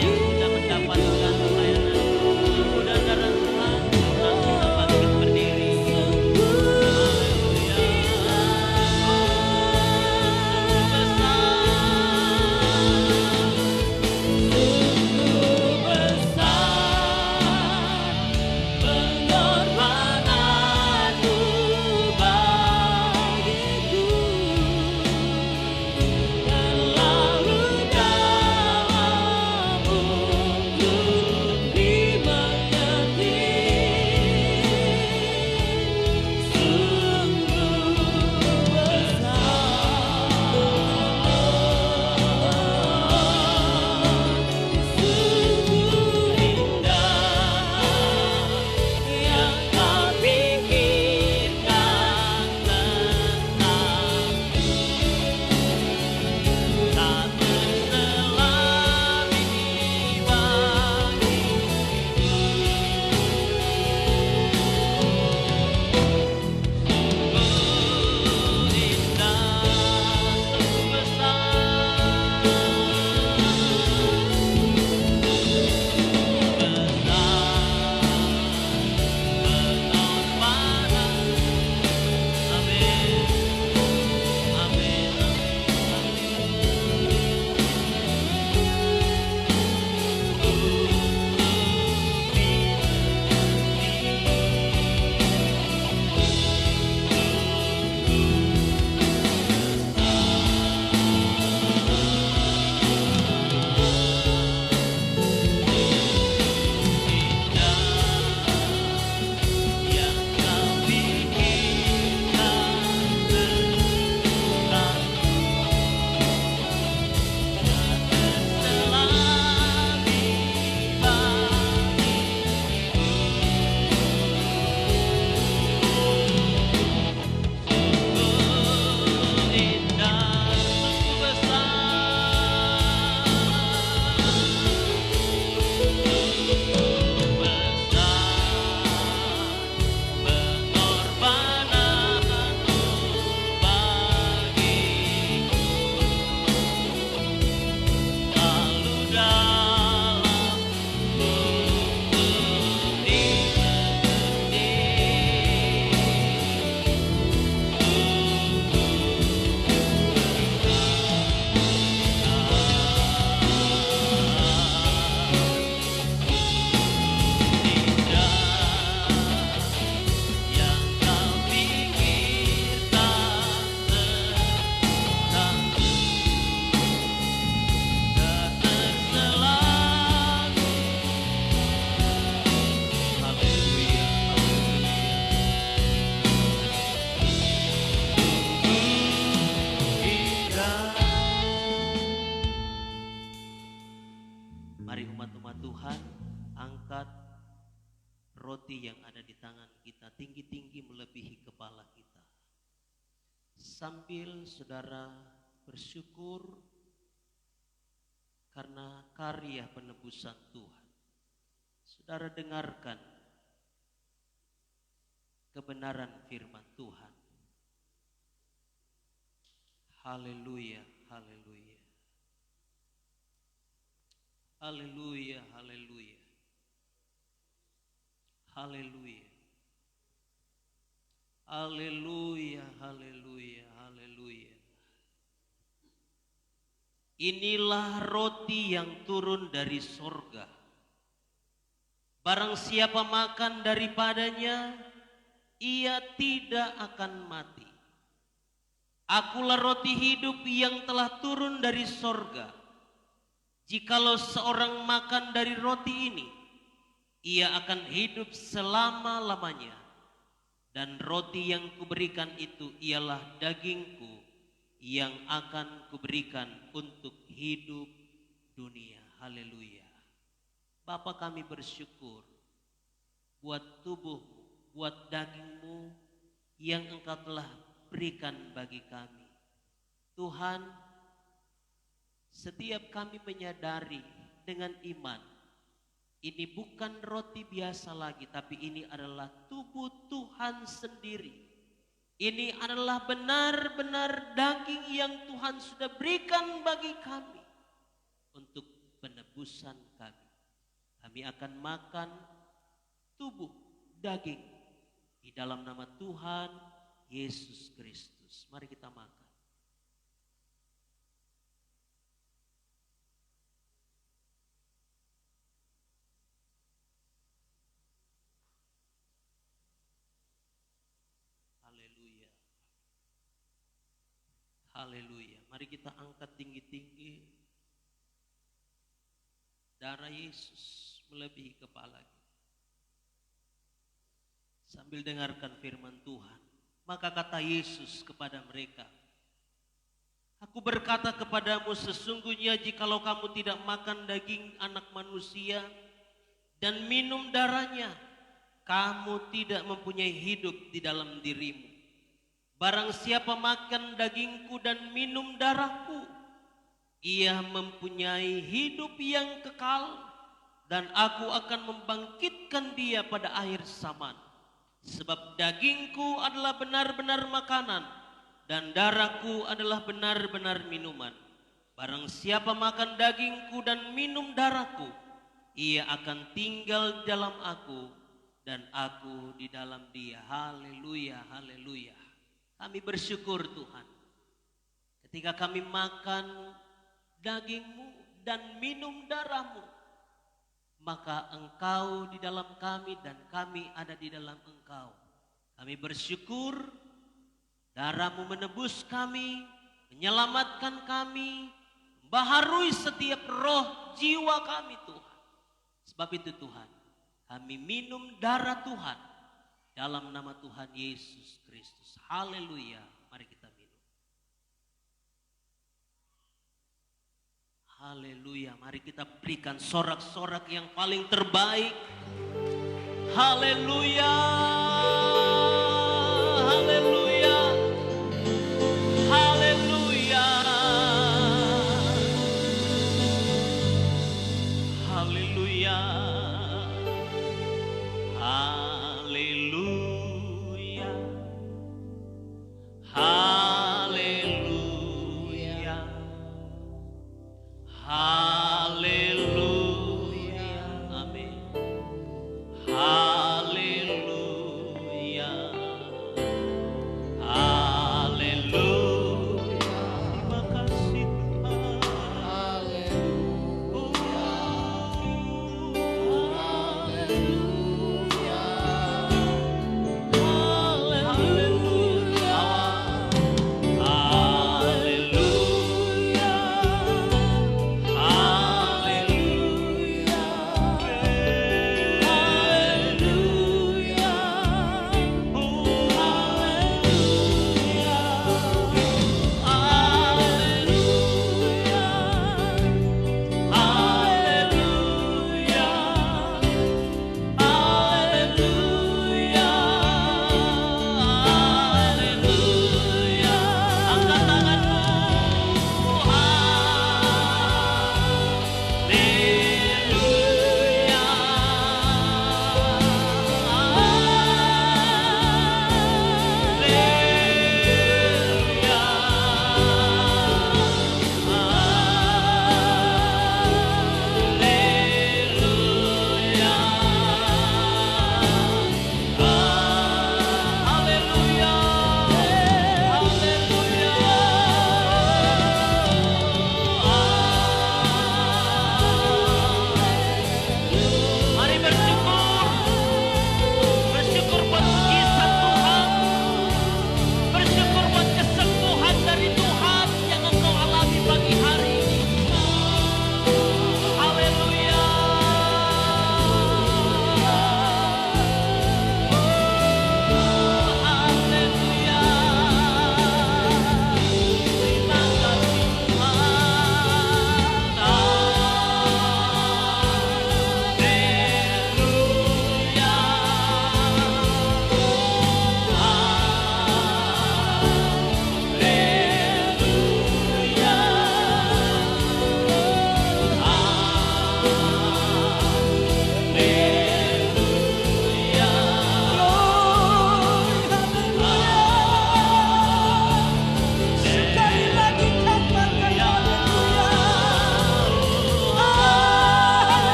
yang sudah mendapatkan pelayanan mudah darah Tuhan langsung kita bangkit berdiri. Haleluya. Mari umat-umat Tuhan angkat roti yang ada di tangan kita tinggi-tinggi melebihi kepala kita. Sambil saudara bersyukur karena karya penebusan Tuhan. Saudara dengarkan kebenaran firman Tuhan. Haleluya, haleluya. Haleluya, haleluya. Haleluya. Haleluya, haleluya, haleluya. Inilah roti yang turun dari sorga. Barang siapa makan daripadanya, ia tidak akan mati. Akulah roti hidup yang telah turun dari sorga. Jikalau seorang makan dari roti ini, ia akan hidup selama-lamanya. Dan roti yang kuberikan itu ialah dagingku yang akan kuberikan untuk hidup dunia. Haleluya. Bapa, kami bersyukur buat tubuhmu, buat dagingmu yang engkau telah berikan bagi kami. Tuhan, setiap kami menyadari dengan iman, ini bukan roti biasa lagi, tapi ini adalah tubuh Tuhan sendiri. Ini adalah benar-benar daging yang Tuhan sudah berikan bagi kami untuk penebusan kami. Kami akan makan tubuh daging di dalam nama Tuhan Yesus Kristus. Mari kita makan. Haleluya. Haleluya. Mari kita angkat tinggi-tinggi. Darah Yesus melebihi kepala kita. Sambil dengarkan firman Tuhan, maka kata Yesus kepada mereka, Aku berkata kepadamu, sesungguhnya jikalau kamu tidak makan daging anak manusia dan minum darahnya, kamu tidak mempunyai hidup di dalam dirimu. Barang siapa makan dagingku dan minum darahku, ia mempunyai hidup yang kekal, dan aku akan membangkitkan dia pada akhir zaman. Sebab dagingku adalah benar-benar makanan, dan darahku adalah benar-benar minuman. Barang siapa makan dagingku dan minum darahku, ia akan tinggal di dalam aku, dan aku di dalam dia. Haleluya, haleluya. Kami bersyukur Tuhan, ketika kami makan dagingmu dan minum darahmu, maka engkau di dalam kami dan kami ada di dalam engkau. Kami bersyukur darahmu menebus kami, menyelamatkan kami, membaharui setiap roh jiwa kami Tuhan. Sebab itu Tuhan, kami minum darah Tuhan dalam nama Tuhan Yesus Kristus. Haleluya. Mari kita minum. Haleluya. Mari kita berikan sorak-sorak yang paling terbaik. Haleluya. Haleluya. Haleluya. Haleluya. Haleluya. Haleluya. Haleluya. Amin. Haleluya.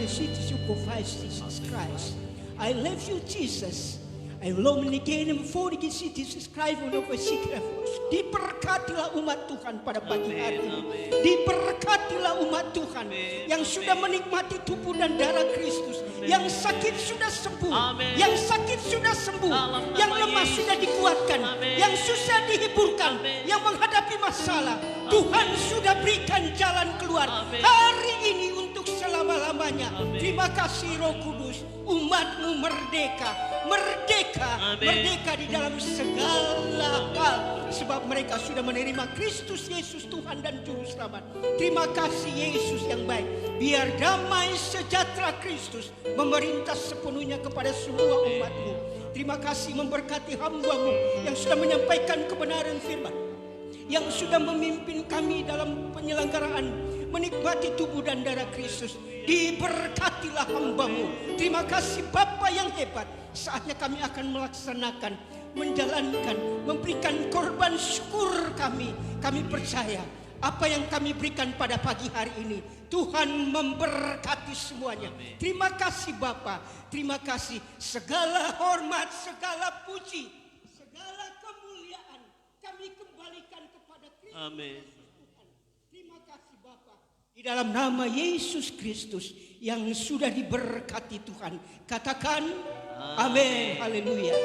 cities of Jesus Christ. I love you, Jesus. I love again for the cities Christ of Diberkatilah umat Tuhan pada pagi hari ini. Diberkatilah umat Tuhan yang sudah menikmati tubuh dan darah Kristus. Yang sakit sudah sembuh. Yang sakit sudah sembuh. Yang lemah sudah dikuatkan. Yang susah dihiburkan. Yang menghadapi masalah, Tuhan sudah berikan jalan keluar hari ini untuk selama-lamanya. Terima kasih Roh Kudus. Umatmu merdeka, merdeka, merdeka di dalam segala hal, sebab mereka sudah menerima Kristus Yesus Tuhan dan Juru Selamat. Terima kasih Yesus yang baik. Biar damai sejahtera Kristus memerintah sepenuhnya kepada semua umatmu. Terima kasih memberkati hamba-Mu yang sudah menyampaikan kebenaran firman, yang sudah memimpin kami dalam penyelenggaraan menikmati tubuh dan darah Kristus. Diberkatilah hamba-Mu. Terima kasih Bapa yang hebat. Saatnya kami akan melaksanakan, menjalankan, memberikan korban syukur kami. Kami percaya apa yang kami berikan pada pagi hari ini, Tuhan memberkati semuanya. Terima kasih Bapa. Terima kasih. Segala hormat, segala puji, segala kemuliaan kami kembalikan kepada Kristus. Amin. Terima kasih Bapa. Di dalam nama Yesus Kristus yang sudah diberkati Tuhan. Katakan amin. Haleluya.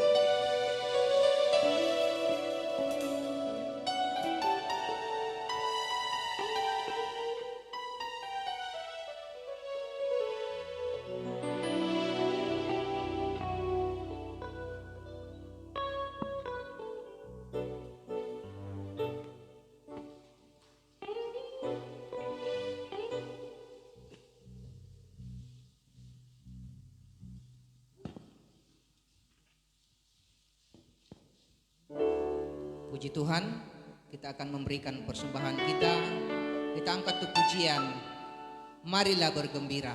Puji Tuhan, kita akan memberikan persembahan kita. Kita angkat tuh pujian. Marilah bergembira.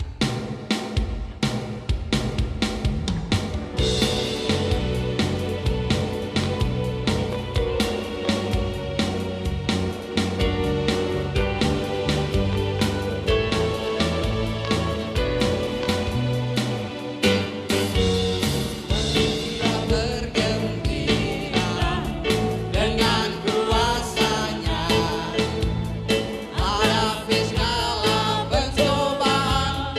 Hadapi segala pencobaan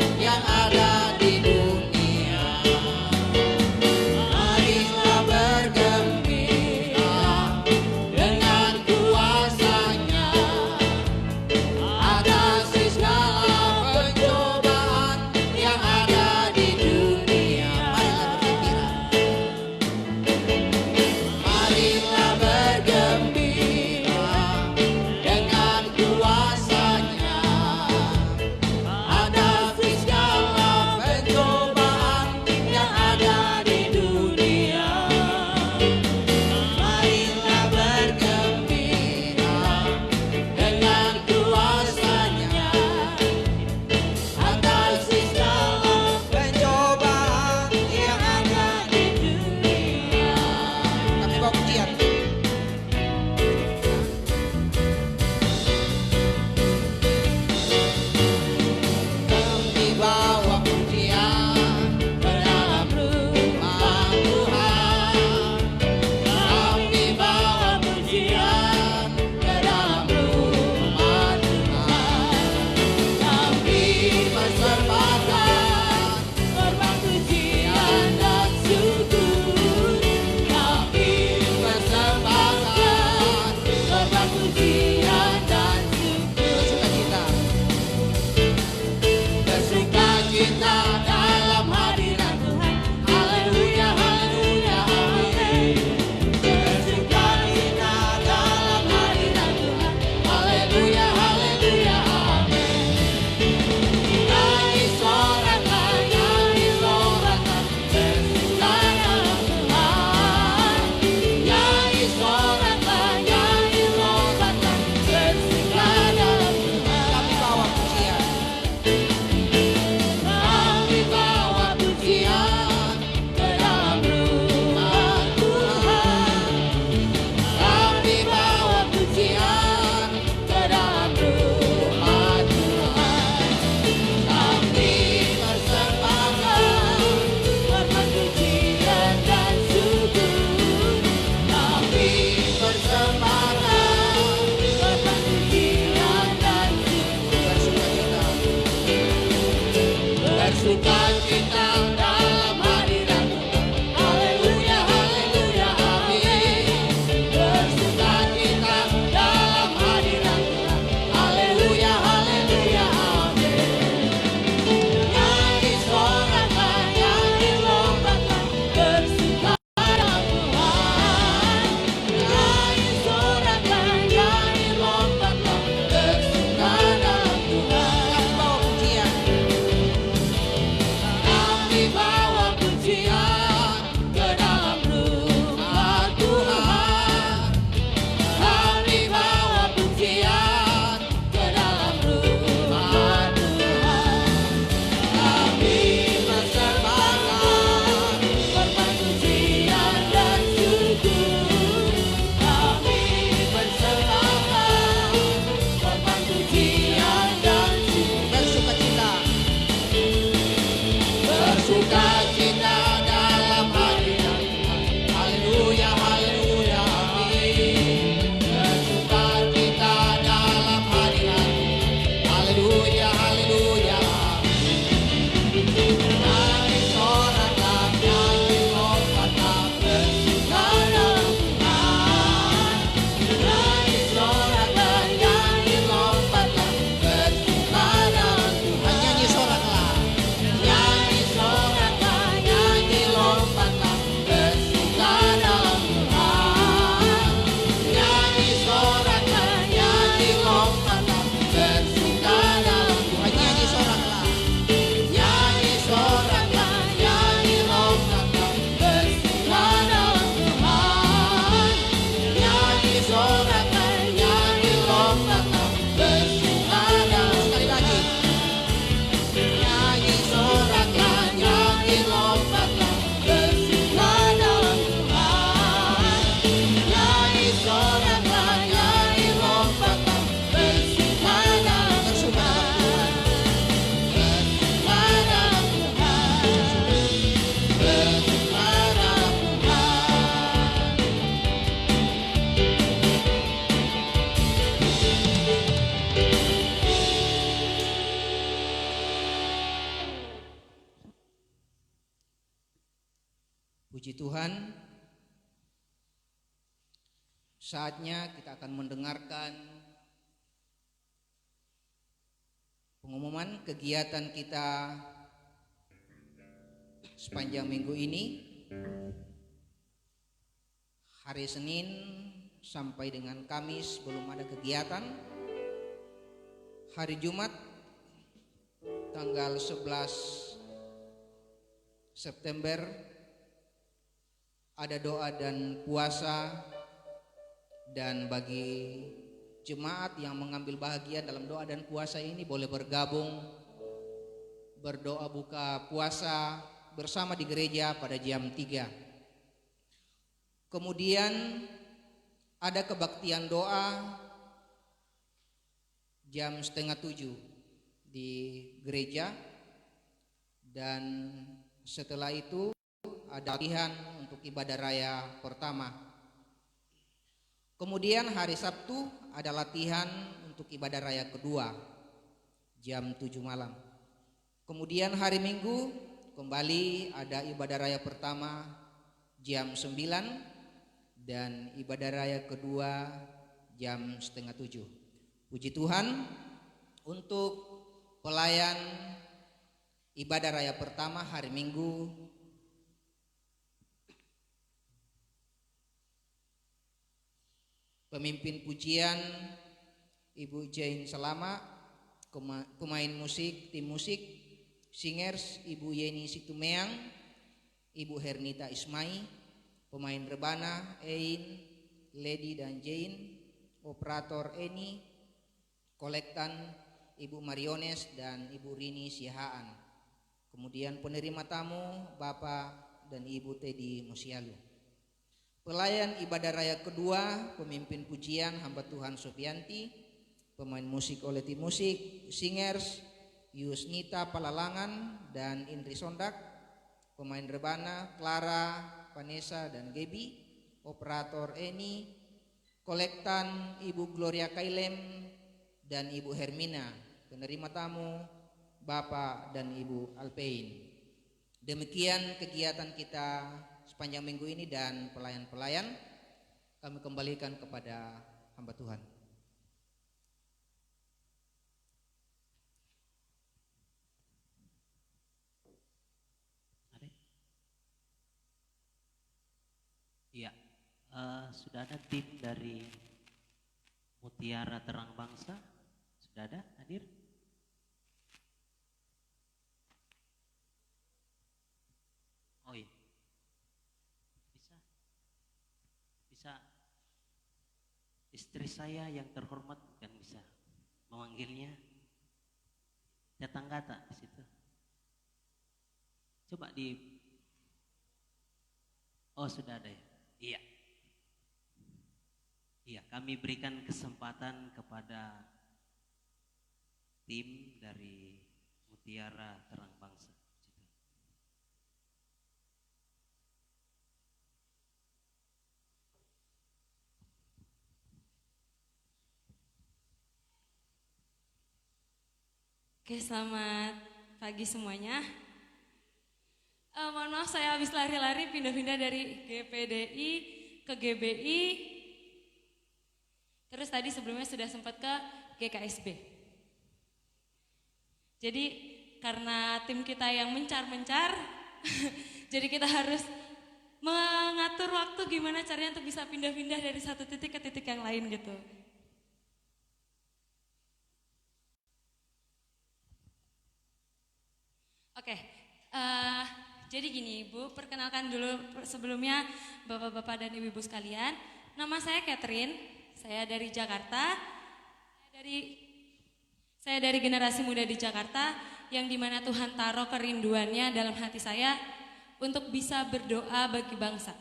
Puji Tuhan, saatnya kita akan mendengarkan pengumuman kegiatan kita sepanjang minggu ini, hari Senin sampai dengan Kamis belum ada kegiatan. Hari Jumat tanggal 11 September ada doa dan puasa, dan bagi jemaat yang mengambil bahagian dalam doa dan puasa ini boleh bergabung berdoa buka puasa bersama di gereja pada jam 3. Kemudian ada kebaktian doa jam 6:30 di gereja, dan setelah itu ada latihan untuk ibadah raya pertama. Kemudian hari Sabtu ada latihan untuk ibadah raya kedua jam 7 malam. Kemudian hari Minggu kembali ada ibadah raya pertama jam 9 dan ibadah raya kedua jam 6:30. Puji Tuhan, untuk pelayan ibadah raya pertama hari Minggu pemimpin pujian Ibu Jane Selama, pemain musik, tim musik, singers Ibu Yeni Situmeang, Ibu Hernita Ismai, pemain rebana Ein, Lady dan Jane, operator Eni, kolektan Ibu Mariones dan Ibu Rini Sihaan. Kemudian penerima tamu Bapak dan Ibu Teddy Musialu. Pelayan ibadah raya kedua, pemimpin pujian hamba Tuhan Sofianti, pemain musik oleh tim musik, singers Yusnita Palalangan dan Indri Sondak, pemain rebana Clara, Vanessa dan Gebi, operator Eni, kolektan Ibu Gloria Kailem dan Ibu Hermina, penerima tamu Bapak dan Ibu Alpein. Demikian kegiatan kita sepanjang minggu ini, dan pelayan-pelayan kami kembalikan kepada hamba Tuhan. Iya, sudah ada tim dari Mutiara Terang Bangsa, sudah ada hadir? Oh iya, bisa istri saya yang terhormat kan bisa memanggilnya, tetangga tak di situ? Coba oh sudah ada ya? Iya. Iya, kami berikan kesempatan kepada tim dari Mutiara Terang Bangsa. Oke, selamat pagi semuanya. Mohon maaf, saya habis lari-lari pindah-pindah dari GPDI ke GBI. Terus tadi sebelumnya sudah sempat ke GKSB. Jadi karena tim kita yang mencar-mencar, jadi kita harus mengatur waktu gimana caranya untuk bisa pindah-pindah dari satu titik ke titik yang lain gitu. Oke, jadi gini Ibu, perkenalkan dulu sebelumnya Bapak-Bapak dan Ibu-Ibu sekalian. Nama saya Catherine, saya dari Jakarta, saya dari generasi muda di Jakarta, yang dimana Tuhan taruh kerinduannya dalam hati saya untuk bisa berdoa bagi bangsa.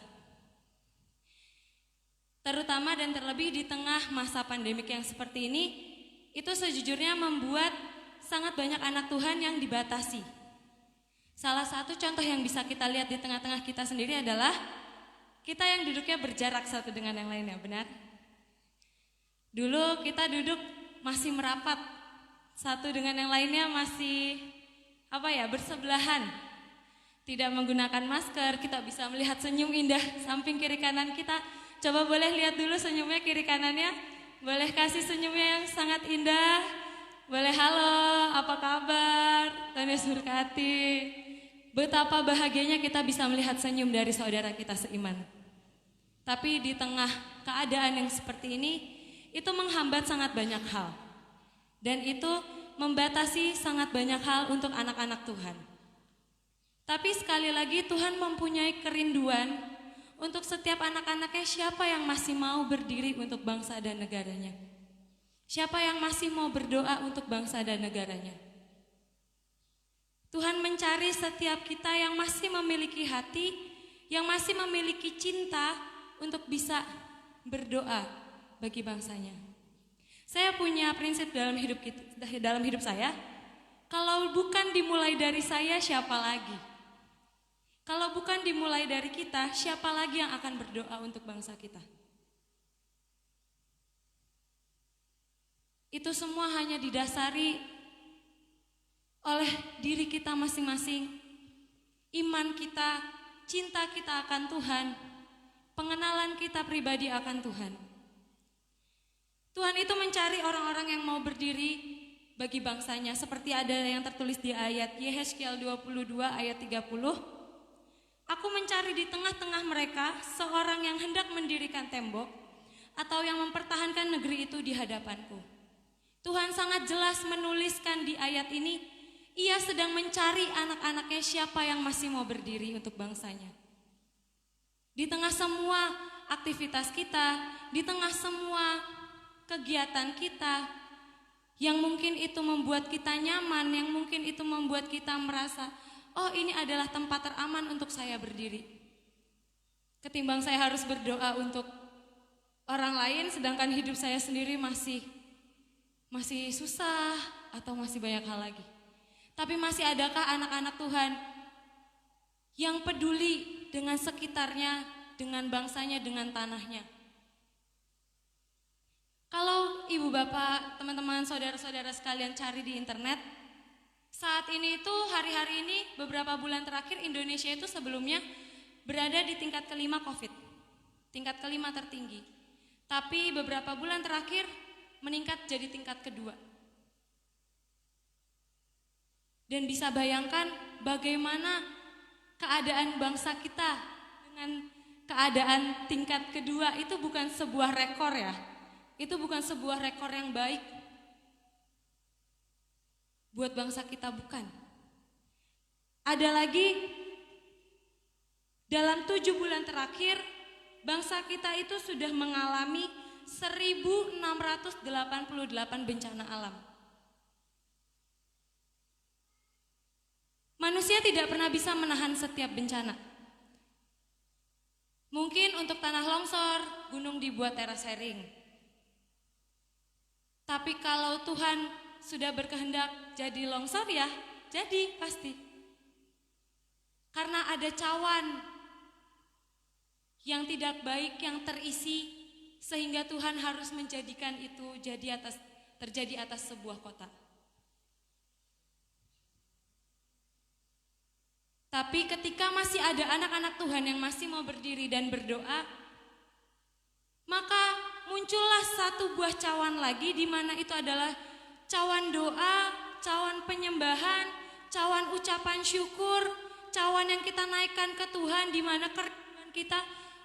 Terutama dan terlebih di tengah masa pandemik yang seperti ini, itu sejujurnya membuat sangat banyak anak Tuhan yang dibatasi. Salah satu contoh yang bisa kita lihat di tengah-tengah kita sendiri adalah kita yang duduknya berjarak satu dengan yang lainnya, benar? Dulu kita duduk masih merapat, satu dengan yang lainnya masih bersebelahan. tidak menggunakan masker, kita bisa melihat senyum indah samping kiri kanan kita. Coba boleh lihat dulu senyumnya kiri kanannya. Boleh kasih senyumnya yang sangat indah. Boleh halo, apa kabar? Tuhan Yesus berkati. Betapa bahagianya kita bisa melihat senyum dari saudara kita seiman. Tapi di tengah keadaan yang seperti ini, itu menghambat sangat banyak hal. Dan itu membatasi sangat banyak hal untuk anak-anak Tuhan. Tapi sekali lagi Tuhan mempunyai kerinduan untuk setiap anak-anaknya, siapa yang masih mau berdiri untuk bangsa dan negaranya. Siapa yang masih mau berdoa untuk bangsa dan negaranya. Tuhan mencari setiap kita yang masih memiliki hati, yang masih memiliki cinta untuk bisa berdoa bagi bangsanya. Saya punya prinsip dalam hidup saya, kalau bukan dimulai dari saya, siapa lagi? Kalau bukan dimulai dari kita, siapa lagi yang akan berdoa untuk bangsa kita? Itu semua hanya didasari oleh diri kita masing-masing, iman kita, cinta kita akan Tuhan, pengenalan kita pribadi akan Tuhan. Tuhan itu mencari orang-orang yang mau berdiri bagi bangsanya, seperti ada yang tertulis di ayat Yehezkiel 22 ayat 30. Aku mencari di tengah-tengah mereka seorang yang hendak mendirikan tembok atau yang mempertahankan negeri itu di hadapanku. Tuhan sangat jelas menuliskan di ayat ini, Ia sedang mencari anak-anaknya siapa yang masih mau berdiri untuk bangsanya. Di tengah semua aktivitas kita, di tengah semua kegiatan kita, yang mungkin itu membuat kita nyaman, yang mungkin itu membuat kita merasa, oh ini adalah tempat teraman untuk saya berdiri. Ketimbang saya harus berdoa untuk orang lain, sedangkan hidup saya sendiri masih susah atau masih banyak hal lagi. Tapi masih adakah anak-anak Tuhan yang peduli dengan sekitarnya, dengan bangsanya, dengan tanahnya? Kalau ibu bapak, teman-teman, saudara-saudara sekalian cari di internet, saat ini itu hari-hari ini beberapa bulan terakhir Indonesia itu sebelumnya berada di tingkat kelima COVID, tingkat kelima tertinggi. Tapi beberapa bulan terakhir meningkat jadi tingkat kedua. Dan bisa bayangkan bagaimana keadaan bangsa kita dengan keadaan tingkat kedua itu bukan sebuah rekor ya. Itu bukan sebuah rekor yang baik buat bangsa kita, bukan. Ada lagi, dalam 7 bulan terakhir bangsa kita itu sudah mengalami 1.688 bencana alam. Manusia tidak pernah bisa menahan setiap bencana. Mungkin untuk tanah longsor, gunung dibuat terasering. Tapi kalau Tuhan sudah berkehendak jadi longsor ya, jadi pasti. Karena ada cawan yang tidak baik yang terisi, sehingga Tuhan harus menjadikan itu terjadi atas sebuah kota. Tapi ketika masih ada anak-anak Tuhan yang masih mau berdiri dan berdoa, maka muncullah satu buah cawan lagi, di mana itu adalah cawan doa, cawan penyembahan, cawan ucapan syukur, cawan yang kita naikkan ke Tuhan, di mana kerinduan kita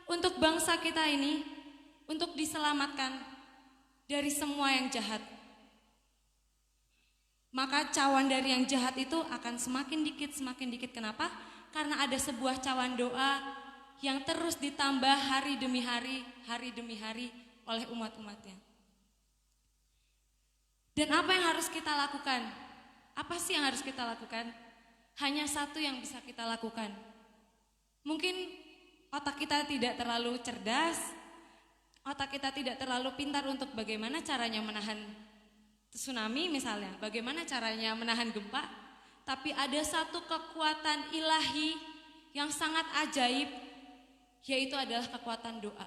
untuk bangsa kita ini, untuk diselamatkan dari semua yang jahat. Maka cawan dari yang jahat itu akan semakin dikit. Kenapa? Karena ada sebuah cawan doa yang terus ditambah hari demi hari oleh umat-umatnya. Dan apa yang harus kita lakukan? Apa sih yang harus kita lakukan? Hanya satu yang bisa kita lakukan. Mungkin otak kita tidak terlalu cerdas, otak kita tidak terlalu pintar untuk bagaimana caranya menahan tsunami misalnya, bagaimana caranya menahan gempa, tapi ada satu kekuatan ilahi yang sangat ajaib, yaitu adalah kekuatan doa.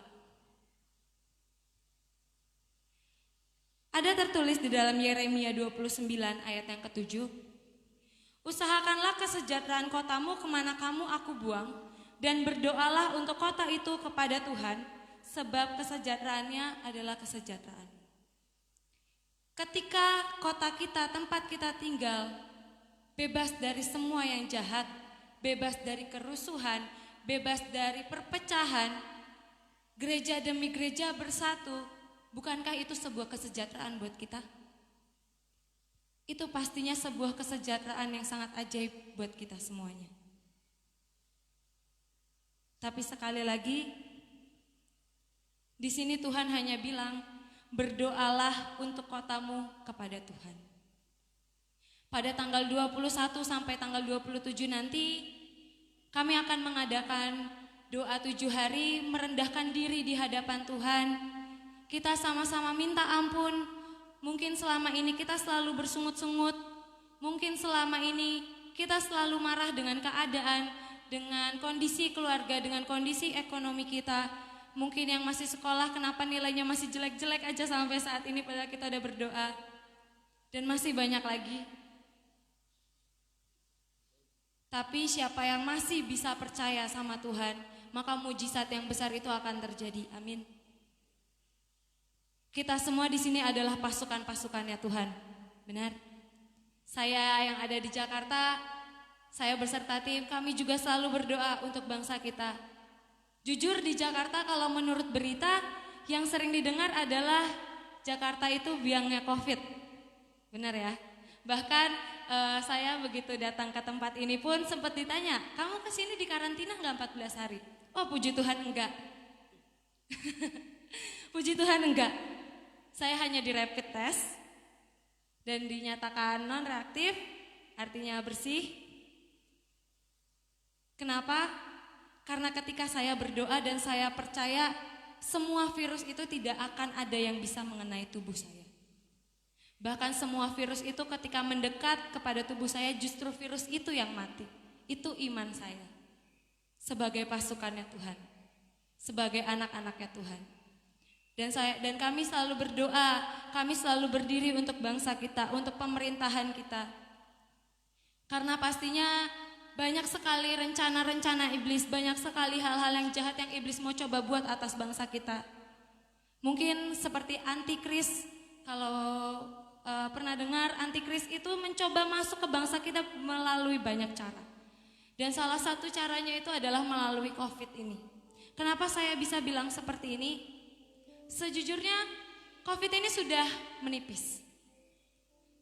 Ada tertulis di dalam Yeremia 29 ayat yang ke-7, Usahakanlah kesejahteraan kotamu kemana kamu aku buang, dan berdoalah untuk kota itu kepada Tuhan, sebab kesejahteraannya adalah kesejahteraan. Ketika kota kita, tempat kita tinggal, bebas dari semua yang jahat, bebas dari kerusuhan, bebas dari perpecahan, gereja demi gereja bersatu, bukankah itu sebuah kesejahteraan buat kita? Itu pastinya sebuah kesejahteraan yang sangat ajaib buat kita semuanya. Tapi sekali lagi, di sini Tuhan hanya bilang, berdoalah untuk kotamu kepada Tuhan. Pada tanggal 21 sampai tanggal 27 nanti, kami akan mengadakan doa 7 hari, merendahkan diri di hadapan Tuhan. Kita sama-sama minta ampun. Mungkin selama ini kita selalu bersungut-sungut, mungkin selama ini kita selalu marah dengan keadaan, dengan kondisi keluarga, dengan kondisi ekonomi kita. Mungkin yang masih sekolah kenapa nilainya masih jelek-jelek aja sampai saat ini padahal kita udah berdoa. Dan masih banyak lagi. Tapi siapa yang masih bisa percaya sama Tuhan, maka mujizat yang besar itu akan terjadi. Amin. Kita semua di sini adalah pasukan-pasukannya Tuhan, benar? Saya yang ada di Jakarta, saya berserta tim, kami juga selalu berdoa untuk bangsa kita. Jujur di Jakarta kalau menurut berita yang sering didengar adalah Jakarta itu biangnya COVID, benar ya? Bahkan saya begitu datang ke tempat ini pun sempat ditanya, kamu kesini di karantina nggak 14 hari? Oh puji Tuhan enggak. Puji Tuhan enggak. Saya hanya di rapid test dan dinyatakan non-reaktif, artinya bersih. Kenapa? Karena ketika saya berdoa dan saya percaya semua virus itu tidak akan ada yang bisa mengenai tubuh saya. Bahkan semua virus itu ketika mendekat kepada tubuh saya justru virus itu yang mati. Itu iman saya sebagai pasukannya Tuhan, sebagai anak-anaknya Tuhan. Dan kami selalu berdoa, kami selalu berdiri untuk bangsa kita, untuk pemerintahan kita. Karena pastinya banyak sekali rencana-rencana iblis, banyak sekali hal-hal yang jahat yang iblis mau coba buat atas bangsa kita. Mungkin seperti antikris, kalau pernah dengar antikris itu mencoba masuk ke bangsa kita melalui banyak cara. Dan salah satu caranya itu adalah melalui COVID ini. Kenapa saya bisa bilang seperti ini? Sejujurnya COVID ini sudah menipis,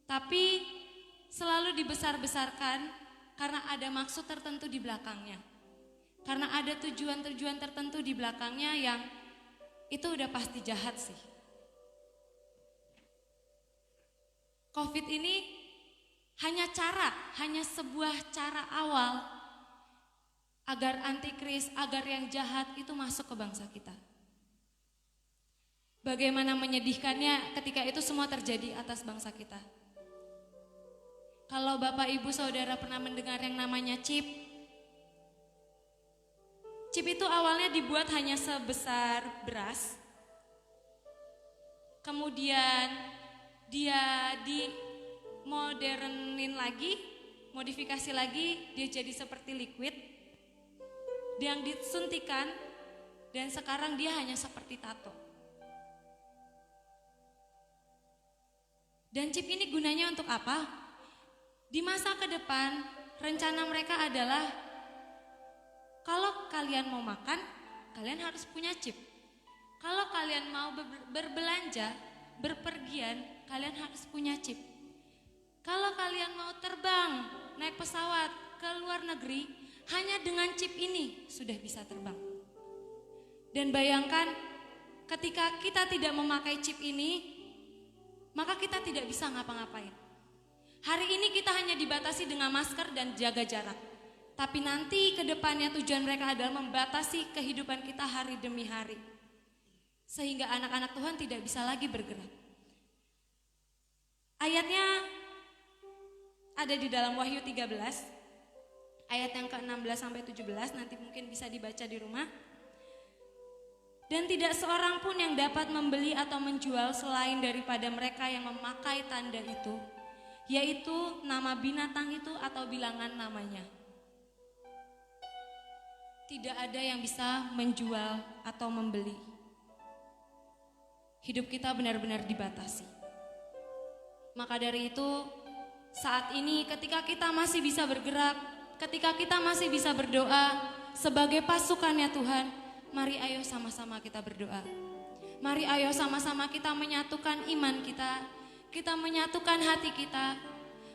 tapi selalu dibesar-besarkan karena ada maksud tertentu di belakangnya. Karena ada tujuan-tujuan tertentu di belakangnya yang itu udah pasti jahat sih. COVID ini hanya sebuah cara awal agar antikris, agar yang jahat itu masuk ke bangsa kita. Bagaimana menyedihkannya ketika itu semua terjadi atas bangsa kita. Kalau Bapak Ibu Saudara pernah mendengar yang namanya chip. Chip itu awalnya dibuat hanya sebesar beras. Kemudian dia dimodernin lagi, modifikasi lagi, dia jadi seperti liquid. Yang disuntikan dan sekarang dia hanya seperti tato. Dan chip ini gunanya untuk apa? Di masa ke depan, rencana mereka adalah kalau kalian mau makan, kalian harus punya chip. Kalau kalian mau berbelanja, berpergian, kalian harus punya chip. Kalau kalian mau terbang, naik pesawat ke luar negeri, hanya dengan chip ini sudah bisa terbang. Dan bayangkan ketika kita tidak memakai chip ini, maka kita tidak bisa ngapa-ngapain. Hari ini kita hanya dibatasi dengan masker dan jaga jarak. Tapi nanti ke depannya tujuan mereka adalah membatasi kehidupan kita hari demi hari. Sehingga anak-anak Tuhan tidak bisa lagi bergerak. Ayatnya ada di dalam Wahyu 13, ayat yang ke-16 sampai 17, nanti mungkin bisa dibaca di rumah. Dan tidak seorang pun yang dapat membeli atau menjual selain daripada mereka yang memakai tanda itu, yaitu nama binatang itu atau bilangan namanya. Tidak ada yang bisa menjual atau membeli. Hidup kita benar-benar dibatasi. Maka dari itu, saat ini ketika kita masih bisa bergerak, ketika kita masih bisa berdoa sebagai pasukannya Tuhan, mari ayo sama-sama kita berdoa. Mari ayo sama-sama kita menyatukan iman kita, kita menyatukan hati kita.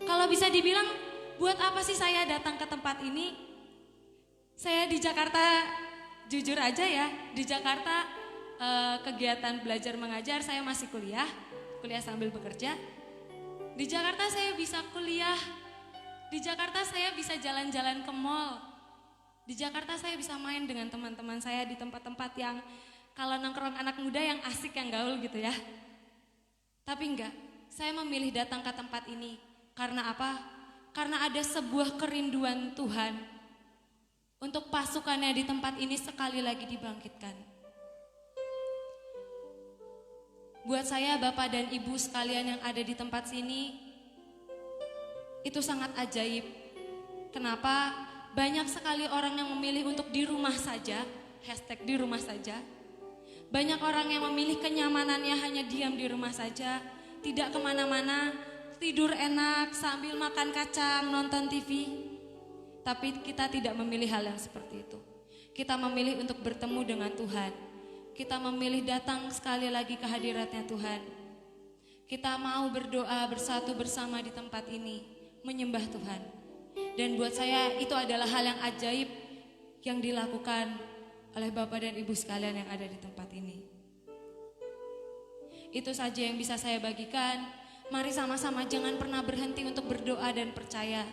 Kalau bisa dibilang, buat apa sih saya datang ke tempat ini? Saya di Jakarta, jujur aja ya, di Jakarta kegiatan belajar mengajar saya masih kuliah sambil bekerja. Di Jakarta saya bisa kuliah, di Jakarta saya bisa jalan-jalan ke mall. Di Jakarta saya bisa main dengan teman-teman saya di tempat-tempat yang kalau nongkrong anak muda yang asik, yang gaul gitu ya. Tapi enggak, saya memilih datang ke tempat ini. Karena apa? Karena ada sebuah kerinduan Tuhan untuk pasukannya di tempat ini sekali lagi dibangkitkan. Buat saya, Bapak dan Ibu sekalian yang ada di tempat sini, itu sangat ajaib. Kenapa? Banyak sekali orang yang memilih untuk di rumah saja, hashtag di rumah saja. Banyak orang yang memilih kenyamanannya hanya diam di rumah saja, tidak kemana-mana, tidur enak sambil makan kacang, nonton TV. Tapi kita tidak memilih hal yang seperti itu. Kita memilih untuk bertemu dengan Tuhan. Kita memilih datang sekali lagi ke hadiratnya Tuhan. Kita mau berdoa bersatu bersama di tempat ini, menyembah Tuhan. Dan buat saya itu adalah hal yang ajaib yang dilakukan oleh Bapak dan Ibu sekalian yang ada di tempat ini. Itu saja yang bisa saya bagikan. Mari sama-sama jangan pernah berhenti untuk berdoa dan percaya.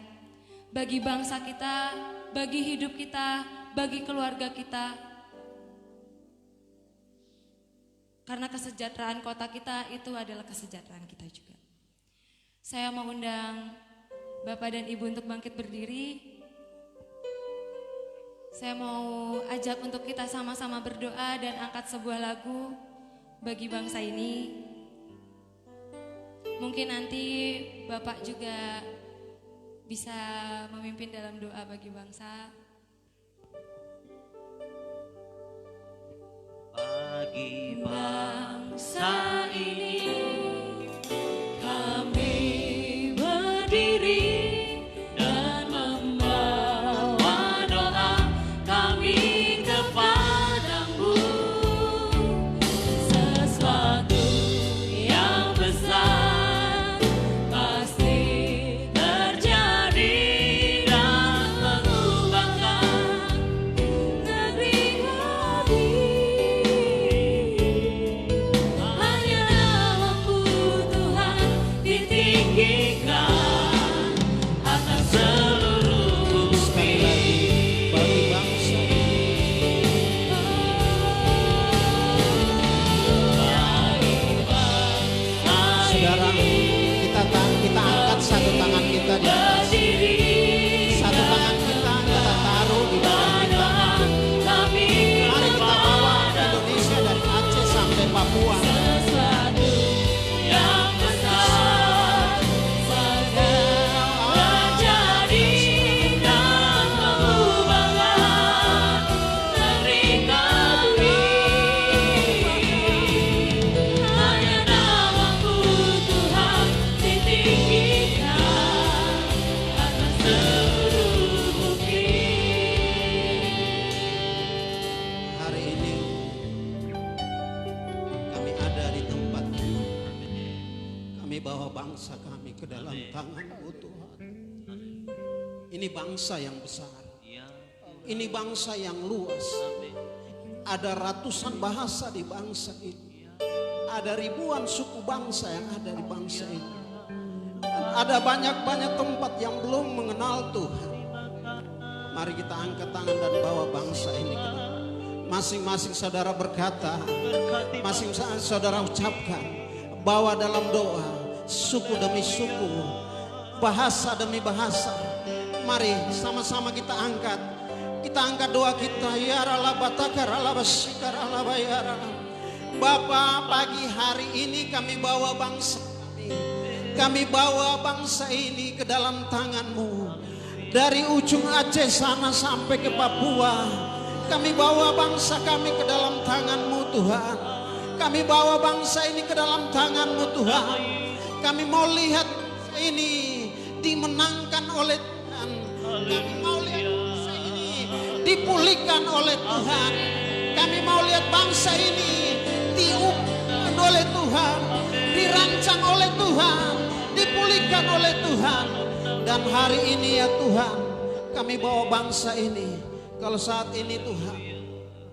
Bagi bangsa kita, bagi hidup kita, bagi keluarga kita. Karena kesejahteraan kota kita itu adalah kesejahteraan kita juga. Saya mau undang Bapak dan Ibu untuk bangkit berdiri. Saya mau ajak untuk kita sama-sama berdoa dan angkat sebuah lagu bagi bangsa ini. Mungkin nanti Bapak juga bisa memimpin dalam doa bagi bangsa. Bagi bangsa ini Kami berdiri dan membawa doa kami kepadamu. Sesuatu yang besar pasti terjadi dan mengubahkan negeri kami. Hanya namamu Tuhan ditinggikan atas seluruh bumi. Bagi bangsa saudara, kita angkat satu tangan kita di atas. Satu tangan kita taruh di dalam kita. Mari kita bawa Indonesia dari Aceh sampai Papua. Sesuatu yang besar terjadi Dan mengubahkan negeri kami. Hanya namamu Tuhan ditinggikan atas seluruh bumi. Hari ini kami ada di tempat ini. Kami bawa bangsa kami ke dalam tangan-Mu Tuhan. Ini bangsa yang besar. Ya, Ini bangsa yang luas. amin. Ada ratusan bahasa di bangsa ini. Ada ribuan suku bangsa yang ada di bangsa ini. Dan ada banyak-banyak tempat yang belum mengenal Tuhan. Mari kita angkat tangan dan bawa bangsa ini ke depan. Masing-masing saudara berkata, masing-masing saudara ucapkan, bawa dalam doa, suku demi suku, bahasa demi bahasa. Mari sama-sama kita angkat. Kita angkat doa kita. Ya Allah batakar Allah basikar Allah bayar. Bapa, pagi hari ini kami bawa bangsa kami Kami bawa bangsa ini ke dalam tangan-Mu. Dari ujung Aceh sana sampai ke Papua, kami bawa bangsa kami ke dalam tangan-Mu Tuhan. Kami bawa bangsa ini ke dalam tangan-Mu Tuhan. Kami mau lihat ini dimenangkan oleh Tuhan. Kami mau lihat bangsa ini dipulihkan oleh Tuhan. Kami mau lihat bangsa ini diubahkan oleh Tuhan, dirancang oleh Tuhan, dipulihkan oleh Tuhan. Dan hari ini ya Tuhan, kami bawa bangsa ini. Kalau saat ini Tuhan,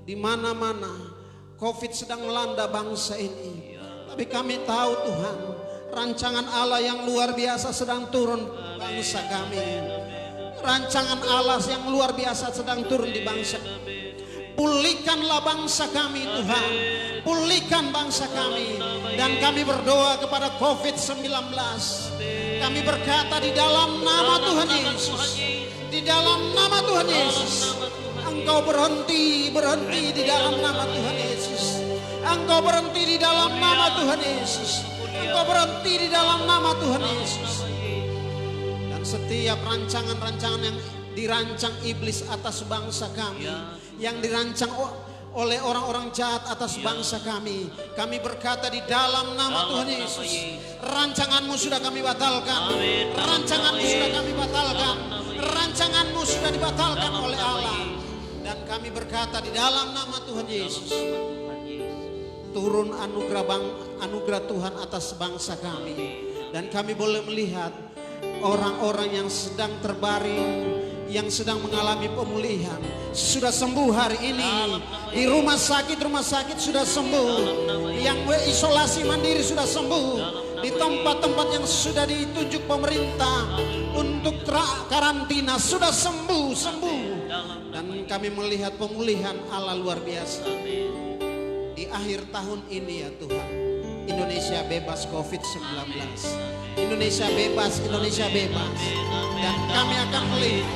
di mana-mana COVID sedang melanda bangsa ini, tapi kami tahu Tuhan, rancangan Allah yang luar biasa sedang turun bangsa kami. Rancangan Allah yang luar biasa sedang turun di bangsa kami. Pulihkanlah bangsa kami Tuhan, pulihkan bangsa kami. Dan kami berdoa kepada COVID-19. Kami berkata di dalam nama Tuhan Yesus, di dalam nama Tuhan Yesus, Engkau berhenti di dalam nama Tuhan Yesus. Engkau berhenti di dalam nama Tuhan Yesus. Engkau berhenti di dalam nama Tuhan Yesus. Dan setiap rancangan-rancangan yang dirancang iblis atas bangsa kami, yang dirancang oleh orang-orang jahat atas bangsa kami, kami berkata di dalam nama Tuhan Yesus, rancangan-Mu sudah kami batalkan. Rancangan-Mu sudah kami batalkan. Rancangan-Mu sudah dibatalkan oleh Allah. Dan kami berkata di dalam nama Tuhan Yesus, turun anugerah Tuhan atas bangsa kami. Dan kami boleh melihat orang-orang yang sedang terbaring, yang sedang mengalami pemulihan, sudah sembuh hari ini. Di rumah sakit sudah sembuh. Yang isolasi mandiri sudah sembuh. Di tempat-tempat yang sudah ditunjuk pemerintah untuk karantina sudah sembuh. Dan kami melihat pemulihan Allah luar biasa. Di akhir tahun ini ya Tuhan, Indonesia bebas COVID-19. Indonesia bebas. Dan kami akan melihat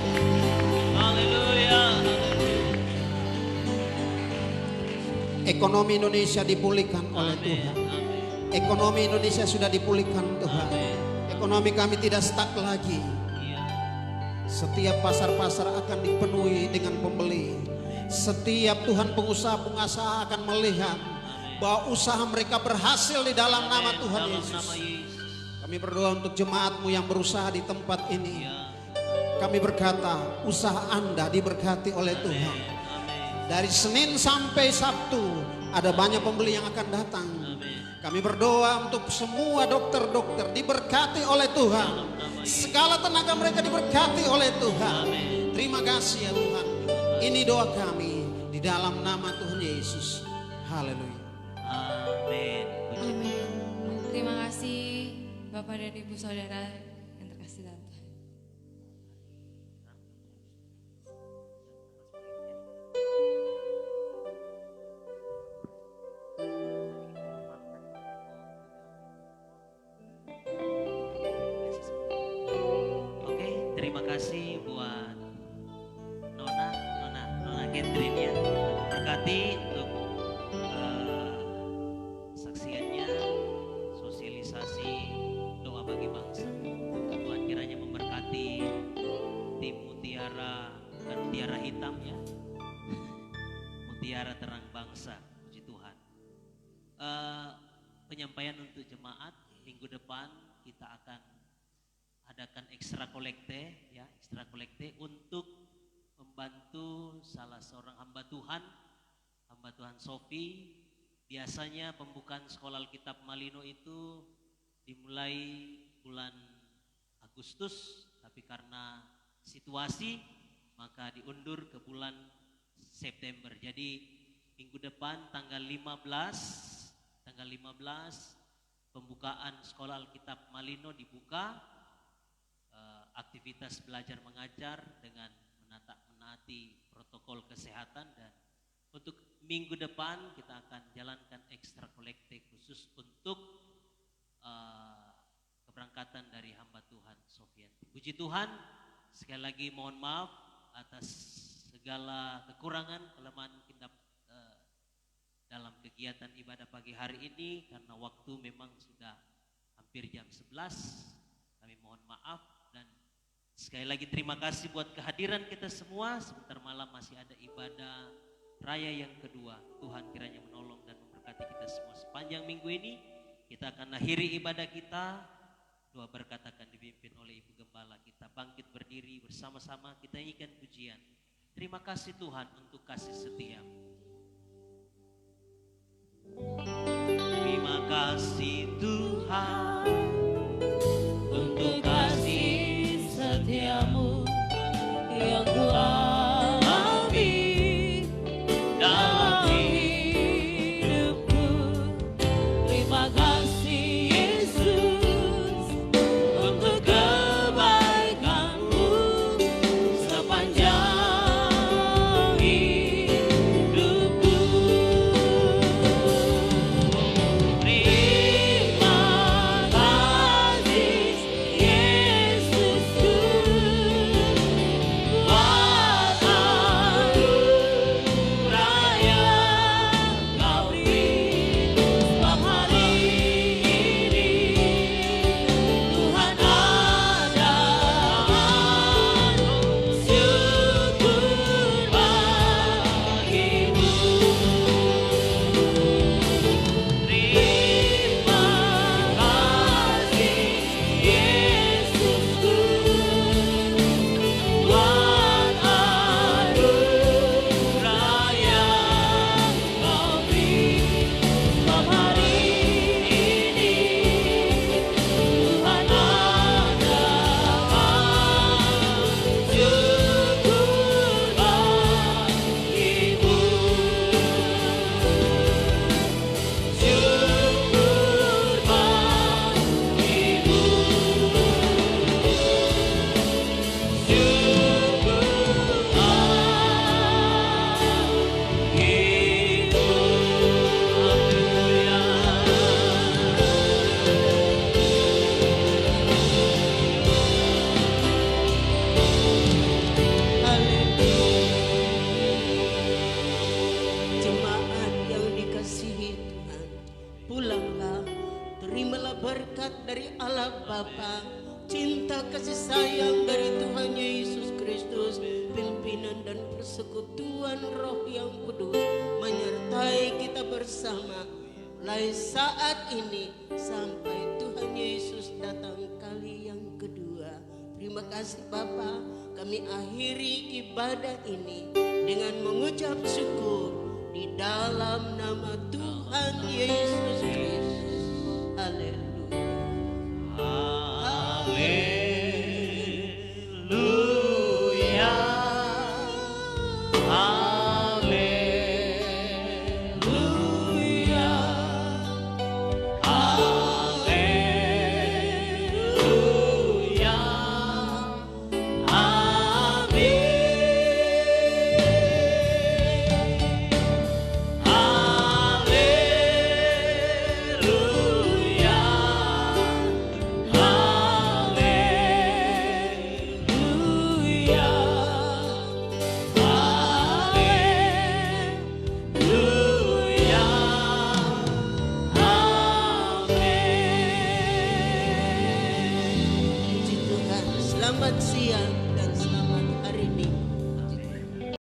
ekonomi Indonesia dipulihkan oleh Tuhan. Ekonomi Indonesia sudah dipulihkan Tuhan. Ekonomi kami tidak stuck lagi. Setiap pasar-pasar akan dipenuhi dengan pembeli. Setiap Tuhan pengusaha-pengusaha akan melihat bahwa usaha mereka berhasil di dalam nama Tuhan Yesus. Kami berdoa untuk jemaat-Mu yang berusaha di tempat ini. Kami berkata, usaha Anda diberkati oleh Tuhan. Dari Senin sampai Sabtu ada banyak pembeli yang akan datang. Kami berdoa untuk semua dokter-dokter diberkati oleh Tuhan. Segala tenaga mereka diberkati oleh Tuhan. Terima kasih ya Tuhan. Ini doa kami di dalam nama Tuhan Yesus. Haleluya. Amin. Amin. Terima kasih Bapak dan Ibu Saudara yang terkasih dalam Tuhan. Oke, terima kasih buat Nona Catherine ya. Berkati untuk saksiannya, sosialisasi doa bagi bangsa. Tuhan kiranya memberkati tim Mutiara, bukan Mutiara Hitam ya, Mutiara Terang Bangsa. Puji Tuhan. Penyampaian untuk jemaat minggu depan kita akan adakan ekstra kolekte ya, ekstra kolekte untuk membantu salah seorang hamba Tuhan Sofi. Biasanya pembukaan sekolah Alkitab Malino itu dimulai bulan Agustus, tapi karena situasi maka diundur ke bulan September. Jadi minggu depan tanggal 15 pembukaan sekolah Alkitab Malino dibuka. Aktivitas belajar mengajar dengan menaati protokol kesehatan, dan untuk minggu depan kita akan jalankan ekstra kolekte khusus untuk keberangkatan dari hamba Tuhan Sofianti. Puji Tuhan, sekali lagi mohon maaf atas segala kekurangan, kelemahan mungkin dalam kegiatan ibadah pagi hari ini, karena waktu memang sudah hampir jam 11. Kami mohon maaf dan sekali lagi terima kasih buat kehadiran kita semua. Sebentar malam masih ada ibadah raya yang kedua. Tuhan kiranya menolong dan memberkati kita semua sepanjang minggu ini. Kita akan akhiri ibadah kita. Doa berkat akan dipimpin oleh Ibu Gembala. Kita bangkit berdiri bersama-sama, kita nyanyikan pujian. Terima kasih Tuhan untuk kasih setia. Terima kasih Tuhan Untuk kasih setiamu yang ku alami dalam hidupku. Terima kasih Yesus untuk kebaikanmu sepanjang hidupku. Terima kasih Yesusku buat anugerah yang Kau beri setiap hari ini. Tuhan ada, syukur bagimu. Terima kasih Yesusku buat anugerah yang Kau beri setiap hari ini. Tuhan ada, syukur bagimu. Syukur bagimu. Jemaat yang dikasihi Tuhan, pulanglah, terimalah berkat dari Allah Bapa, cinta kasih sayang dari Tuhan Yesus Kristus, pimpinan dan persekutuan Roh yang Kudus menyertai kita bersama mulai saat ini sampai Tuhan Yesus datang kali yang kedua. Terima kasih Bapa, kami akhiri ibadah ini dengan mengucap syukur di dalam nama Tuhan Yesus Kristus. Haleluya. Haleluya. Haleluya. Haleluya. Amin. Haleluya. Haleluya. Haleluya. Amin. Puji Tuhan, selamat siang.